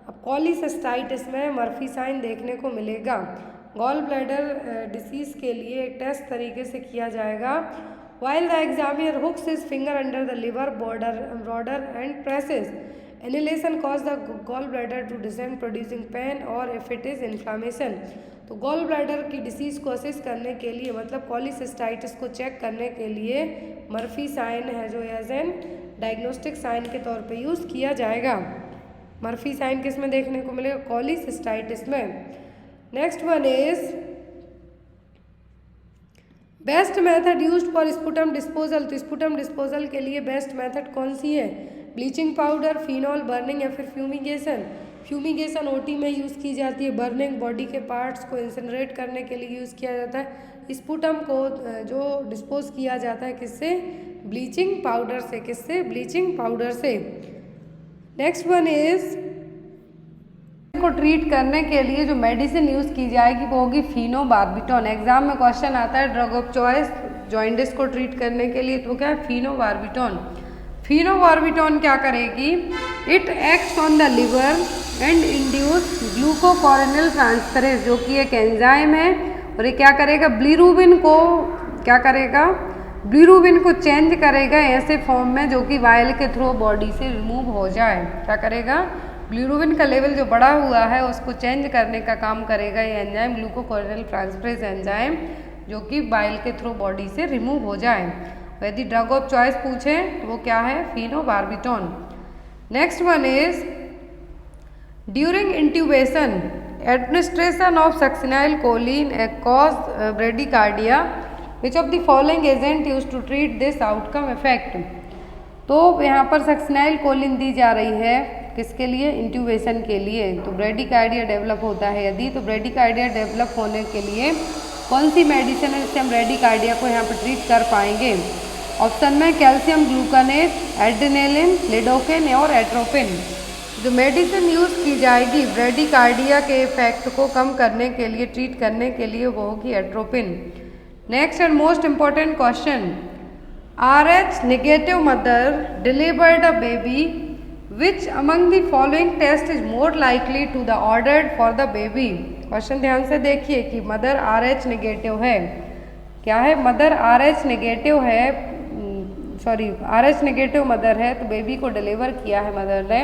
अब कोलिसिस्टाइटिस में मर्फी साइन देखने को मिलेगा। गॉल ब्लैडर डिसीज के लिए एक टेस्ट तरीके से किया जाएगा, while the examiner hooks his finger under the liver border and presses. Annihilation cause the gallbladder to descend producing pain or if it is inflammation. तो गॉल ब्लैडर की डिसीज़ को असेस करने के लिए, मतलब कोलिसिस्टाइटिस को चेक करने के लिए मर्फी साइन है जो एज एन डायग्नोस्टिक साइन के तौर पे यूज़ किया जाएगा। मर्फी साइन किस में देखने को मिलेगा, कोलिसिस्टाइटिस में। Next one is best method used for sputum disposal. तो स्पुटम डिस्पोजल के लिए बेस्ट मेथड कौन सी है, ब्लीचिंग पाउडर, फिनॉल, बर्निंग या फिर फ्यूमिगेशन। फ्यूमिगेशन ओटी में यूज़ की जाती है। बर्निंग बॉडी के पार्ट्स को इंसिनरेट करने के लिए यूज़ किया जाता है। स्पुटम को जो डिस्पोज किया जाता है किससे? ब्लीचिंग पाउडर से। किससे? ब्लीचिंग पाउडर से। नेक्स्ट वन इज को ट्रीट करने के लिए जो मेडिसिन यूज़ की जाएगी वो होगी फिनोबार्बिटॉन। एग्जाम में क्वेश्चन आता है ड्रग ऑफ चॉइस जॉइंटिस को ट्रीट करने के लिए, तो क्या है? फिनोबार्बिटॉन। फिनोबार्बिटॉन क्या करेगी? It acts on the liver and induce glucuronyl transferase, जो कि एक एंजाइम है, और ये क्या करेगा? बिलिरुबिन को क्या करेगा? बिलिरुबिन को चेंज करेगा ऐसे फॉर्म में जो कि वायल के थ्रू बॉडी से रिमूव हो जाए। क्या करेगा? बिलिरुबिन का लेवल जो बढ़ा हुआ है उसको चेंज करने का काम करेगा ये एंजाइम, ग्लूकोकोरिनल ट्रांसफरेंस एंजाइम, जो कि बाइल के थ्रू बॉडी से रिमूव हो जाए। यदि ड्रग ऑफ चॉइस पूछे तो वो क्या है? Phenobarbitone. Next one is during intubation administration of succinylcholine cause bradycardia, which of the following agent use to treat this outcome effect. तो यहाँ पर सक्सिनाइल कोलिन दी जा रही है किसके लिए? इंट्यूबेशन के लिए। तो ब्रेडिकार्डिया डेवलप होता है यदि, तो ब्रेडिकार्डिया डेवलप होने के लिए कौन सी मेडिसिन है जिससे हम ब्रेडिकार्डिया को यहाँ पर ट्रीट कर पाएंगे? ऑप्शन में कैल्शियम ग्लूकानेट, एड्रेनालिन, लिडोकेन और एट्रोपिन। जो मेडिसिन यूज़ की जाएगी ब्रेडिकार्डिया के इफेक्ट को कम करने के लिए, ट्रीट करने के लिए, वो होगी atropine. Next and most important question, RH negative mother delivered a baby, which among the following test is more likely to the ordered for the baby. Question ध्यान से देखिए कि मदर RH नेगेटिव है, क्या है? मदर RH नेगेटिव है, सॉरी RH नेगेटिव मदर है, तो बेबी को डिलीवर किया है मदर ने,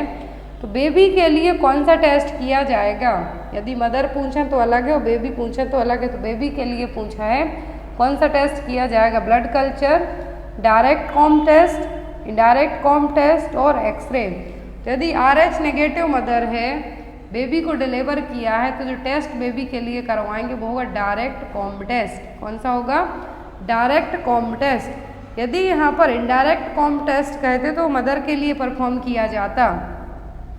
तो बेबी के लिए कौन सा टेस्ट किया जाएगा? यदि मदर पूछें तो अलग है और बेबी पूछें तो अलग है, तो बेबी के लिए पूछा है कौन सा टेस्ट किया जाएगा? Blood culture, direct Coombs test, indirect Coombs test और एक्सरे। तो यदि RH नेगेटिव मदर है, बेबी को डिलीवर किया है, तो जो टेस्ट बेबी के लिए करवाएंगे वो होगा डायरेक्ट कॉम टेस्ट। कौन सा होगा? Direct Coombs test. यदि यहाँ पर इनडायरेक्ट कॉम टेस्ट कहते तो मदर के लिए परफॉर्म किया जाता,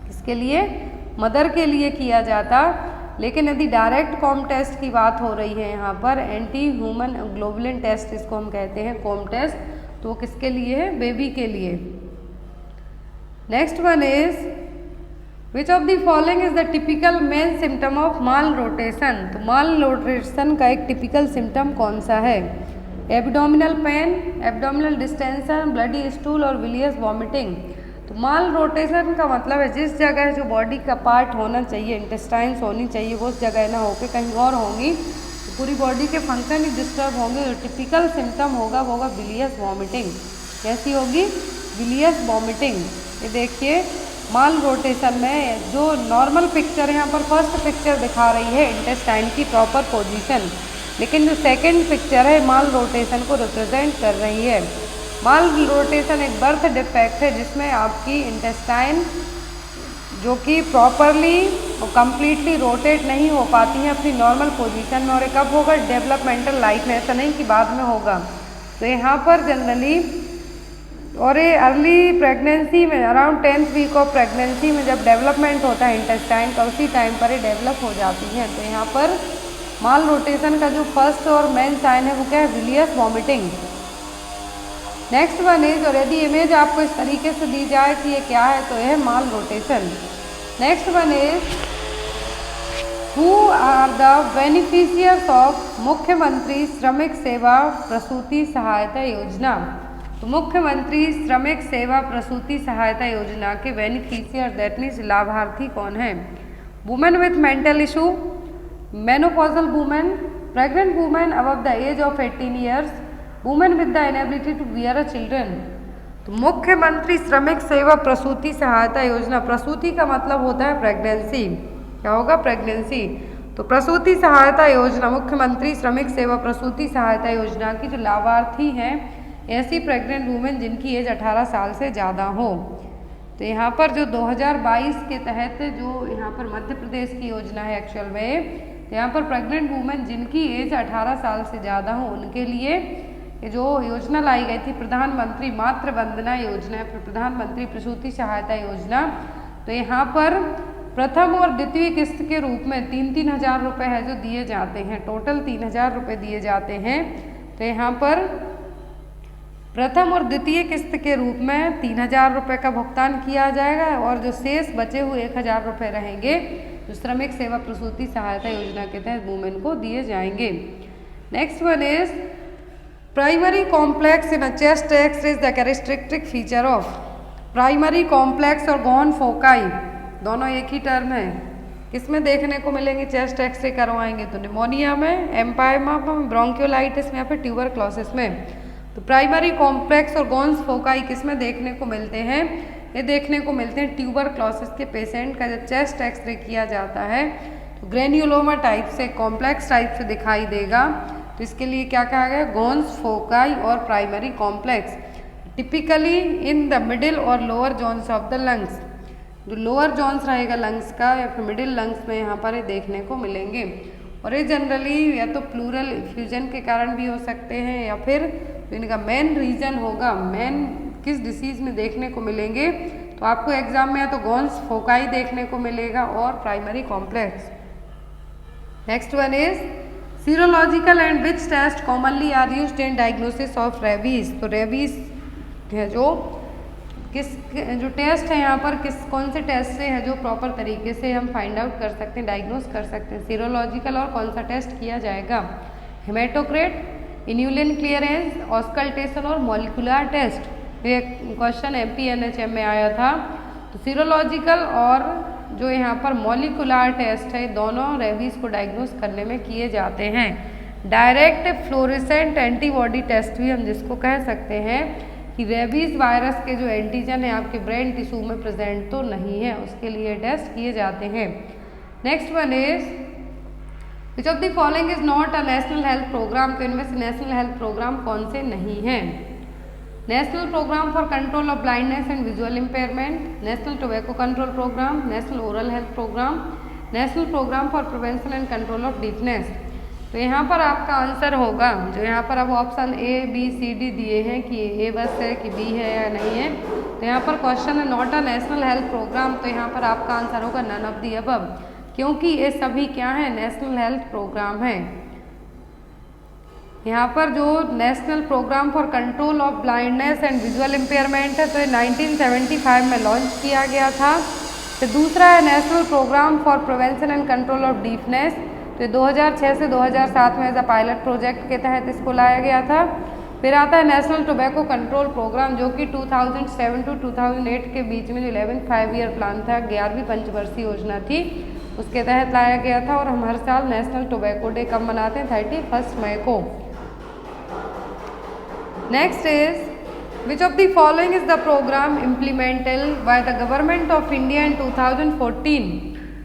किसके लिए? मदर के लिए किया जाता। लेकिन यदि डायरेक्ट कॉम टेस्ट की बात हो रही है यहाँ पर, एंटी ह्यूमन ग्लोबुलिन टेस्ट इसको हम कहते हैं, कॉम टेस्ट, तो वो किसके लिए है? बेबी के लिए। Next one is which of the following is the typical main symptom of mall rotation. तो माल रोटेशन का एक टिपिकल सिम्टम कौन सा है? Abdominal pain, abdominal distension, bloody stool और विलियस वॉमिटिंग। तो माल रोटेशन का मतलब है जिस जगह जो बॉडी का पार्ट होना चाहिए, इंटेस्टाइन्स होनी चाहिए, वो उस जगह ना होकर कहीं और होंगी, तो पूरी बॉडी के फंक्शन ही डिस्टर्ब होंगे। जो टिपिकल सिम्टम होगा वो होगा विलियस वॉमिटिंग। कैसी होगी? विलियस वॉमिटिंग। ये देखिए माल रोटेशन में जो नॉर्मल पिक्चर यहाँ पर फर्स्ट पिक्चर दिखा रही है इंटेस्टाइन की प्रॉपर पोजीशन, लेकिन जो सेकंड पिक्चर है माल रोटेशन को रिप्रेजेंट कर रही है। माल रोटेशन एक बर्थ डिफेक्ट है जिसमें आपकी इंटेस्टाइन जो कि प्रॉपरली और कम्प्लीटली रोटेट नहीं हो पाती है अपनी नॉर्मल पोजीशन में। और ये कब होगा? डेवलपमेंटल लाइफ में, ऐसा नहीं कि बाद में होगा। तो यहाँ पर जनरली और ये अर्ली प्रेगनेंसी में, around 10th week of pregnancy में जब डेवलपमेंट होता है इंटेस्टाइन का, उसी टाइम पर ये डेवलप हो जाती है। तो यहाँ पर माल रोटेशन का जो फर्स्ट और मेन साइन है वो क्या है? विलियस वॉमिटिंग। नेक्स्ट वन इज, और यदि इमेज आपको इस तरीके से दी जाए कि ये क्या है, तो यह malrotation. Next one is who are the beneficiaries of मुख्यमंत्री श्रमिक सेवा प्रसूति सहायता योजना। तो मुख्यमंत्री श्रमिक सेवा प्रसूति सहायता योजना के बेनिफिशियर दैट मीन्स लाभार्थी कौन है? Women with mental issue, menopausal women, pregnant women above the age of 18 years, women with the inability to bear a children. तो मुख्यमंत्री श्रमिक सेवा प्रसूति सहायता योजना, प्रसूति का मतलब होता है प्रेगनेंसी। क्या होगा? प्रेगनेंसी। तो प्रसूति सहायता योजना, मुख्यमंत्री श्रमिक सेवा प्रसूति सहायता योजना की जो लाभार्थी हैं ऐसी प्रेग्नेंट वुमेन जिनकी एज 18 साल से ज़्यादा हो। तो यहाँ पर जो 2022 के तहत जो यहाँ पर मध्य प्रदेश की योजना है एक्चुअल में, तो यहाँ पर प्रेग्नेंट वुमेन जिनकी एज 18 साल से ज़्यादा हो उनके लिए ये जो योजना लाई गई थी प्रधानमंत्री मातृ वंदना योजना, प्रधानमंत्री प्रसूति सहायता योजना, तो यहाँ पर प्रथम और द्वितीय किस्त के रूप में 3-3 हज़ार रुपये है जो दिए जाते हैं, टोटल 3 हज़ार रुपये दिए जाते हैं। तो यहाँ पर प्रथम और द्वितीय किस्त के रूप में 3 हज़ार रुपये का भुगतान किया जाएगा और जो शेष बचे हुए 1 हज़ार रुपये रहेंगे जो श्रमिक सेवा प्रसूति सहायता योजना के तहत वुमेन को दिए जाएंगे। Next one is primary complex in chest X-ray is the characteristic feature of. Primary complex और गॉन फोकाई दोनों एक ही टर्म है, किसमें देखने को मिलेंगे? चेस्ट एक्सरे करवाएंगे तो निमोनिया में, एम्पायमा में, ब्रोंकियोलाइटिस में या फिर ट्यूबरक्लोसिस में। तो प्राइमरी कॉम्प्लेक्स और गॉन्स फोकाई किसमें देखने को मिलते हैं? ये देखने को मिलते हैं ट्यूबरक्लोसिस के पेशेंट का जब चेस्ट एक्सरे किया जाता है तो ग्रेन्युलोमा टाइप से, कॉम्प्लेक्स टाइप से दिखाई देगा। तो इसके लिए क्या कहा गया? गॉन्स फोकाई और primary complex typically in the middle और lower zones of the lungs. जो लोअर जोन्स रहेगा लंग्स का या फिर मिडिल लंग्स में यहाँ पर ये देखने को मिलेंगे। और ये जनरली या तो प्लूरल इफ्यूजन के कारण भी हो सकते हैं या फिर तो इनका मेन रीजन होगा, मेन किस डिसीज़ में देखने को मिलेंगे। तो आपको एग्जाम में या तो गॉन्स फोकाई देखने को मिलेगा और primary complex. Next one is serological and which test commonly are used in diagnosis of rabies. तो रेबीज है जो टेस्ट है यहाँ पर कौन से टेस्ट से है जो प्रॉपर तरीके से हम फाइंड आउट कर सकते हैं, डायग्नोस कर सकते हैं? सीरोलॉजिकल और कौन सा टेस्ट किया जाएगा? हेमेटोक्रेट, इन्यूलिन क्लियरेंस, ऑस्कल्टेशन और मॉलिकुलर टेस्ट। ये क्वेश्चन MPNHM में आया था। तो सीरोलॉजिकल और जो यहाँ पर मॉलिकुलर टेस्ट है दोनों रेबीज को डायग्नोस करने में किए जाते हैं। डायरेक्ट फ्लोरेसेंट एंटीबॉडी टेस्ट भी हम जिसको कह सकते हैं कि रेबीज वायरस के जो एंटीजन है आपके ब्रेन टिश्यू में प्रेजेंट तो नहीं है, उसके लिए टेस्ट किए जाते हैं। Next one is which of the following is not a national health programme. तो इनमें से नेशनल हेल्थ प्रोग्राम कौन से नहीं हैं? National programme for control of blindness and visual impairment, national tobacco control programme, national oral health programme, national programme for prevention and control of deafness. तो यहाँ पर आपका आंसर होगा जो यहाँ पर अब option A, B, C, D दिए हैं कि A बस है कि B है या नहीं है। तो यहाँ पर क्वेश्चन है not a national health programme, तो यहाँ पर आपका आंसर होगा नन ऑफ दी अबव, क्योंकि ये सभी क्या है? नेशनल हेल्थ प्रोग्राम है। यहाँ पर जो national programme for control of blindness and visual impairment है तो ये 1975 में लॉन्च किया गया था। फिर दूसरा है national programme for prevention and control of deafness, तो 2006 से 2007 में एज अ पायलट प्रोजेक्ट के तहत इसको लाया गया था। फिर आता है नेशनल टोबैको कंट्रोल प्रोग्राम जो कि 2007 टू 2008 के बीच में जो 11th 5 ईयर प्लान था, 11वीं पंचवर्षीय योजना थी, उसके तहत लाया गया था। और हम हर साल नेशनल टोबैको डे कब मनाते हैं? 31 मई को। Next is which of the following is the programme implemented by the government of India in 2014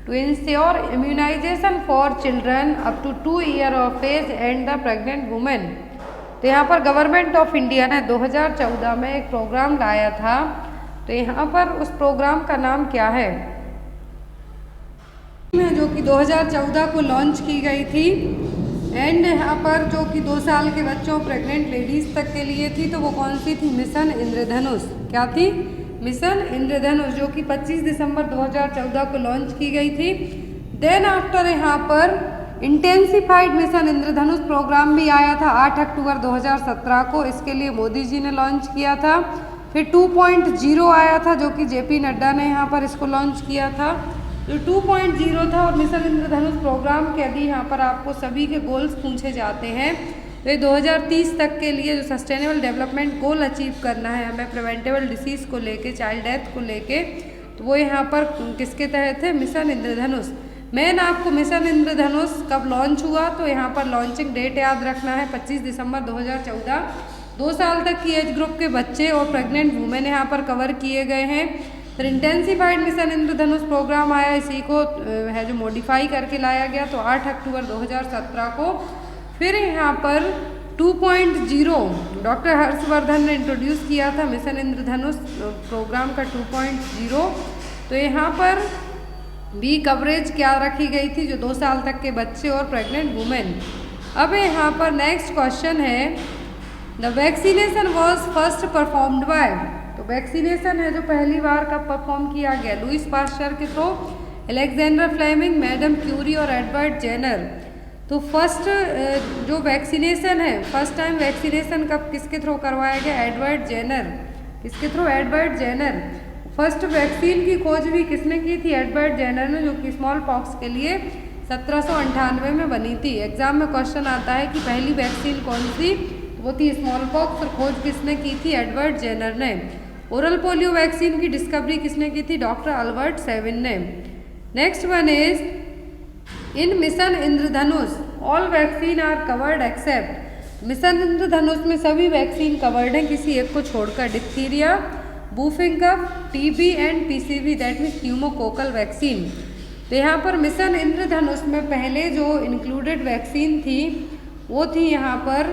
to ensure immunization for children up to 2 year of age and the pregnant women। तो यहाँ पर गवर्नमेंट ऑफ इंडिया ने 2014 में एक प्रोग्राम लाया था। तो यहाँ पर उस प्रोग्राम का नाम क्या है? जो कि 2014 को लॉन्च की गई थी एंड यहाँ पर जो कि 2 साल के बच्चों प्रेग्नेंट लेडीज तक के लिए थी। तो वो कौन सी थी? मिशन इंद्रधनुष। क्या थी? मिशन इंद्रधनुष, जो कि 25 दिसंबर 2014 को लॉन्च की गई थी। देन आफ्टर यहाँ पर इंटेंसिफाइड मिशन इंद्रधनुष प्रोग्राम भी आया था 8 अक्टूबर 2017 को, इसके लिए मोदी जी ने लॉन्च किया था। फिर 2.0 आया था जो कि JP नड्डा ने यहाँ पर इसको लॉन्च किया था। जो 2.0 था और मिशन इंद्रधनुष प्रोग्राम के यदि यहाँ पर आपको सभी के गोल्स पूछे जाते हैं तो ये 2030 तक के लिए जो सस्टेनेबल डेवलपमेंट गोल अचीव करना है हमें प्रिवेंटेबल डिसीज़ को लेके, चाइल्ड डेथ को लेके, तो वो यहाँ पर किसके तहत है? मिशन इंद्रधनुष। मेन आपको मिशन इंद्रधनुष कब लॉन्च हुआ तो यहाँ पर लॉन्चिंग डेट याद रखना है 25 दिसंबर 2014। 2 साल तक की एज ग्रुप के बच्चे और प्रेग्नेंट वुमेन यहाँ पर कवर किए गए हैं। फिर इंटेंसिफाइड मिशन इंद्रधनुष प्रोग्राम आया, इसी को है जो मॉडिफाई करके लाया गया तो 8 अक्टूबर 2017 को। फिर यहाँ पर 2.0 डॉक्टर हर्षवर्धन ने इंट्रोड्यूस किया था मिशन इंद्रधनुष प्रोग्राम का 2.0। तो यहाँ पर भी कवरेज क्या रखी गई थी? जो 2 साल तक के बच्चे और प्रेग्नेंट वुमेन। अब यहाँ पर नेक्स्ट क्वेश्चन है the vaccination was first performed by, तो वैक्सीनेशन है जो पहली बार कब परफॉर्म किया गया, लुईस पास्चर के through, Alexander Fleming, madam Curie और एडवर्ड जेनर। तो फर्स्ट जो वैक्सीनेशन है, फर्स्ट टाइम वैक्सीनेशन कब किसके थ्रू करवाया गया, एडवर्ड जेनर। किसके through, Edward Jenner. First vaccine की खोज भी किसने की थी, एडवर्ड जेनर ने, जो कि स्मॉल पॉक्स के लिए 1798 में बनी थी। एग्जाम में क्वेश्चन आता है कि पहली वैक्सीन कौन सी, वो थी स्मॉल पॉक्स, और खोज किसने की थी, एडवर्ड जेनर ने। ओरल पोलियो वैक्सीन की डिस्कवरी किसने की थी, डॉक्टर अल्बर्ट सेविन ने। Next one is in mission Indradhanush all vaccine are covered except, mission Indradhanush में सभी वैक्सीन कवर्ड हैं किसी एक को छोड़कर, diphtheria, whooping cough, TB and PCV, that means pneumococcal vaccine. तो यहाँ पर मिशन इंद्रधनुष में पहले जो इंक्लूडेड वैक्सीन थी वो थी यहाँ पर,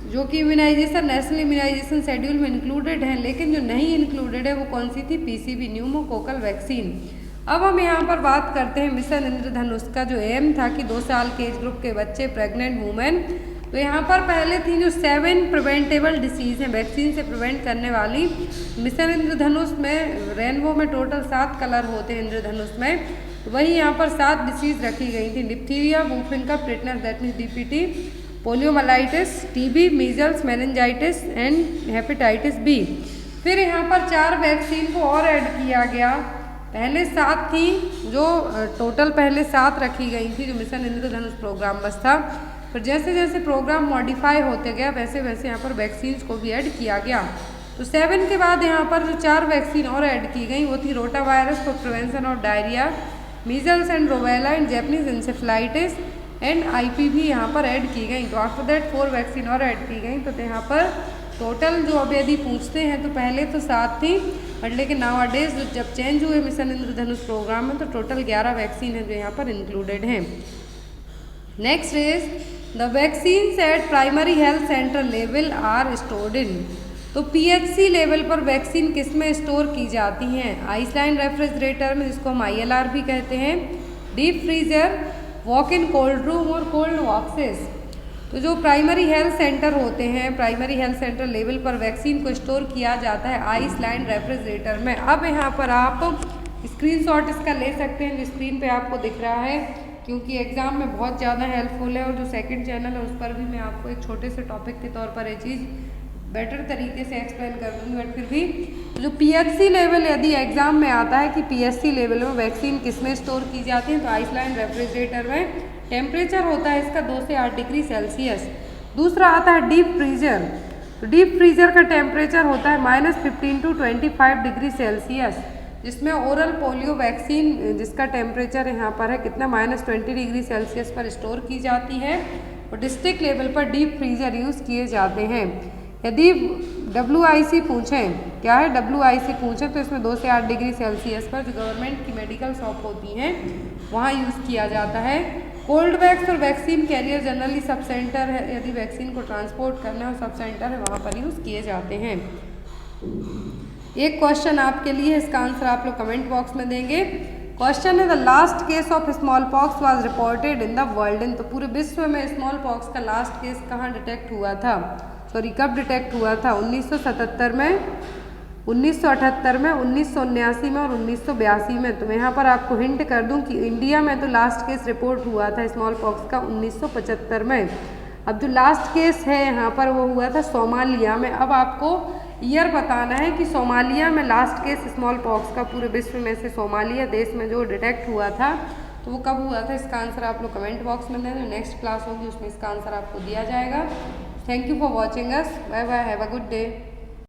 जो कि इम्यूनाइजेशन नेशनल इम्यूनाइजेशन शेड्यूल में इंक्लूडेड है, लेकिन जो नहीं इंक्लूडेड है वो कौन सी थी, पीसीवी, न्यूमोकोकल वैक्सीन। अब हम यहाँ पर बात करते हैं मिशन इंद्रधनुष का जो एम था कि 2 साल के एज ग्रुप के बच्चे, प्रेग्नेंट वुमेन। तो यहाँ पर पहले थी जो 7 प्रिवेंटेबल डिसीज़ हैं, वैक्सीन से प्रिवेंट करने वाली। मिशन इंद्रधनुष में रेनबो में टोटल 7 कलर होते हैं इंद्रधनुष में, तो वही यहाँ पर 7 डिसीज़ रखी गई थी, diphtheria, whooping cough, tetanus that means DPT, poliomyelitis, TB, measles, meningitis and hepatitis B. फिर यहाँ पर 4 वैक्सीन को और ऐड किया गया, पहले 7 थी जो टोटल पहले 7 रखी गई थी जो मिशन इंद्रधनुष प्रोग्राम बस था। फिर जैसे जैसे प्रोग्राम मॉडिफाई होते गया वैसे वैसे यहाँ पर वैक्सीन्स को भी ऐड किया गया। तो 7 के बाद यहाँ पर जो 4 वैक्सीन और ऐड की गई वो थी rotavirus for prevention of diarrhoea, measles and rubella and Japanese encephalitis and IPV यहाँ पर ऐड की गई। तो आफ्टर दैट 4 वैक्सीन और ऐड की गई। तो यहाँ पर टोटल जो अब यदि पूछते हैं तो पहले तो 7 थी, बट लेकिन नाउ-अ-डेज जब चेंज हुए मिशन इंद्रधनुष प्रोग्राम में तो टोटल 11 वैक्सीन है जो यहाँ पर इंक्लूडेड हैं। Next is the vaccines at primary health centre level are stored in, तो पीएचसी लेवल पर वैक्सीन किस में स्टोर की जाती हैं, आइसलैंड रेफ्रिजरेटर में जिसको हम ILR भी कहते हैं, deep freezer, walk in cold room और कोल्ड बॉक्सेस। तो जो प्राइमरी हेल्थ सेंटर होते हैं, प्राइमरी हेल्थ सेंटर लेवल पर वैक्सीन को स्टोर किया जाता है आइसलैंड रेफ्रिजरेटर में। अब यहाँ पर आप स्क्रीनशॉट इसका ले सकते हैं जो स्क्रीन पे आपको दिख रहा है, क्योंकि एग्जाम में बहुत ज़्यादा हेल्पफुल है। और जो सेकंड चैनल है उस पर भी मैं आपको एक छोटे से टॉपिक के तौर पर ये चीज़ बेटर तरीके से एक्सप्लेन कर दूँगी। बट फिर भी जो पीएचसी लेवल यदि एग्जाम में आता है कि पीएचसी लेवल में वैक्सीन किस में स्टोर की जाती है, तो आइसलैंड रेफ्रिजरेटर में। टेम्परेचर होता है इसका 2 से 8 डिग्री सेल्सियस। दूसरा आता है डीप फ्रीजर, तो डीप फ्रीजर का टेम्परेचर होता है -15 to 25 डिग्री सेल्सियस, जिसमें ओरल पोलियो वैक्सीन जिसका टेम्परेचर यहाँ पर है कितना, -20 डिग्री सेल्सियस पर स्टोर की जाती है। और डिस्ट्रिक्ट लेवल पर डीप फ्रीजर यूज़ किए जाते हैं। यदि WIC पूछें, क्या है WIC पूछें, तो इसमें 2 से 8 डिग्री सेल्सियस पर जो गवर्नमेंट की मेडिकल शॉप होती हैं वहाँ यूज़ किया जाता है। कोल्ड वैक्स और vaccine carrier generally sub centre है, यदि वैक्सीन को ट्रांसपोर्ट करना हो सब सेंटर है वहाँ पर यूज़ किए जाते हैं। एक क्वेश्चन आपके लिए, इसका आंसर आप लोग कमेंट बॉक्स में देंगे। क्वेश्चन है the last case of small pox was reported in the world in, तो पूरे विश्व में स्मॉल पॉक्स का लास्ट केस कहाँ डिटेक्ट हुआ था, सॉरी कब डिटेक्ट हुआ था, 1977 में, 1978 में, 1979 में और 1982 में। तो मैं यहाँ पर आपको हिंट कर दूँ कि इंडिया में तो लास्ट केस रिपोर्ट हुआ था स्मॉल पॉक्स का 1975 में। अब जो लास्ट केस है यहाँ पर वो हुआ था सोमालिया में। अब आपको ईयर बताना है कि सोमालिया में लास्ट केस स्मॉल पॉक्स का पूरे विश्व में से सोमालिया देश में जो डिटेक्ट हुआ था तो वो कब हुआ था, इसका आंसर आप लोग कमेंट बॉक्स में दें। नेक्स्ट क्लास होगी उसमें इसका आंसर आपको दिया जाएगा। Thank you for watching us, bye bye, have a good day.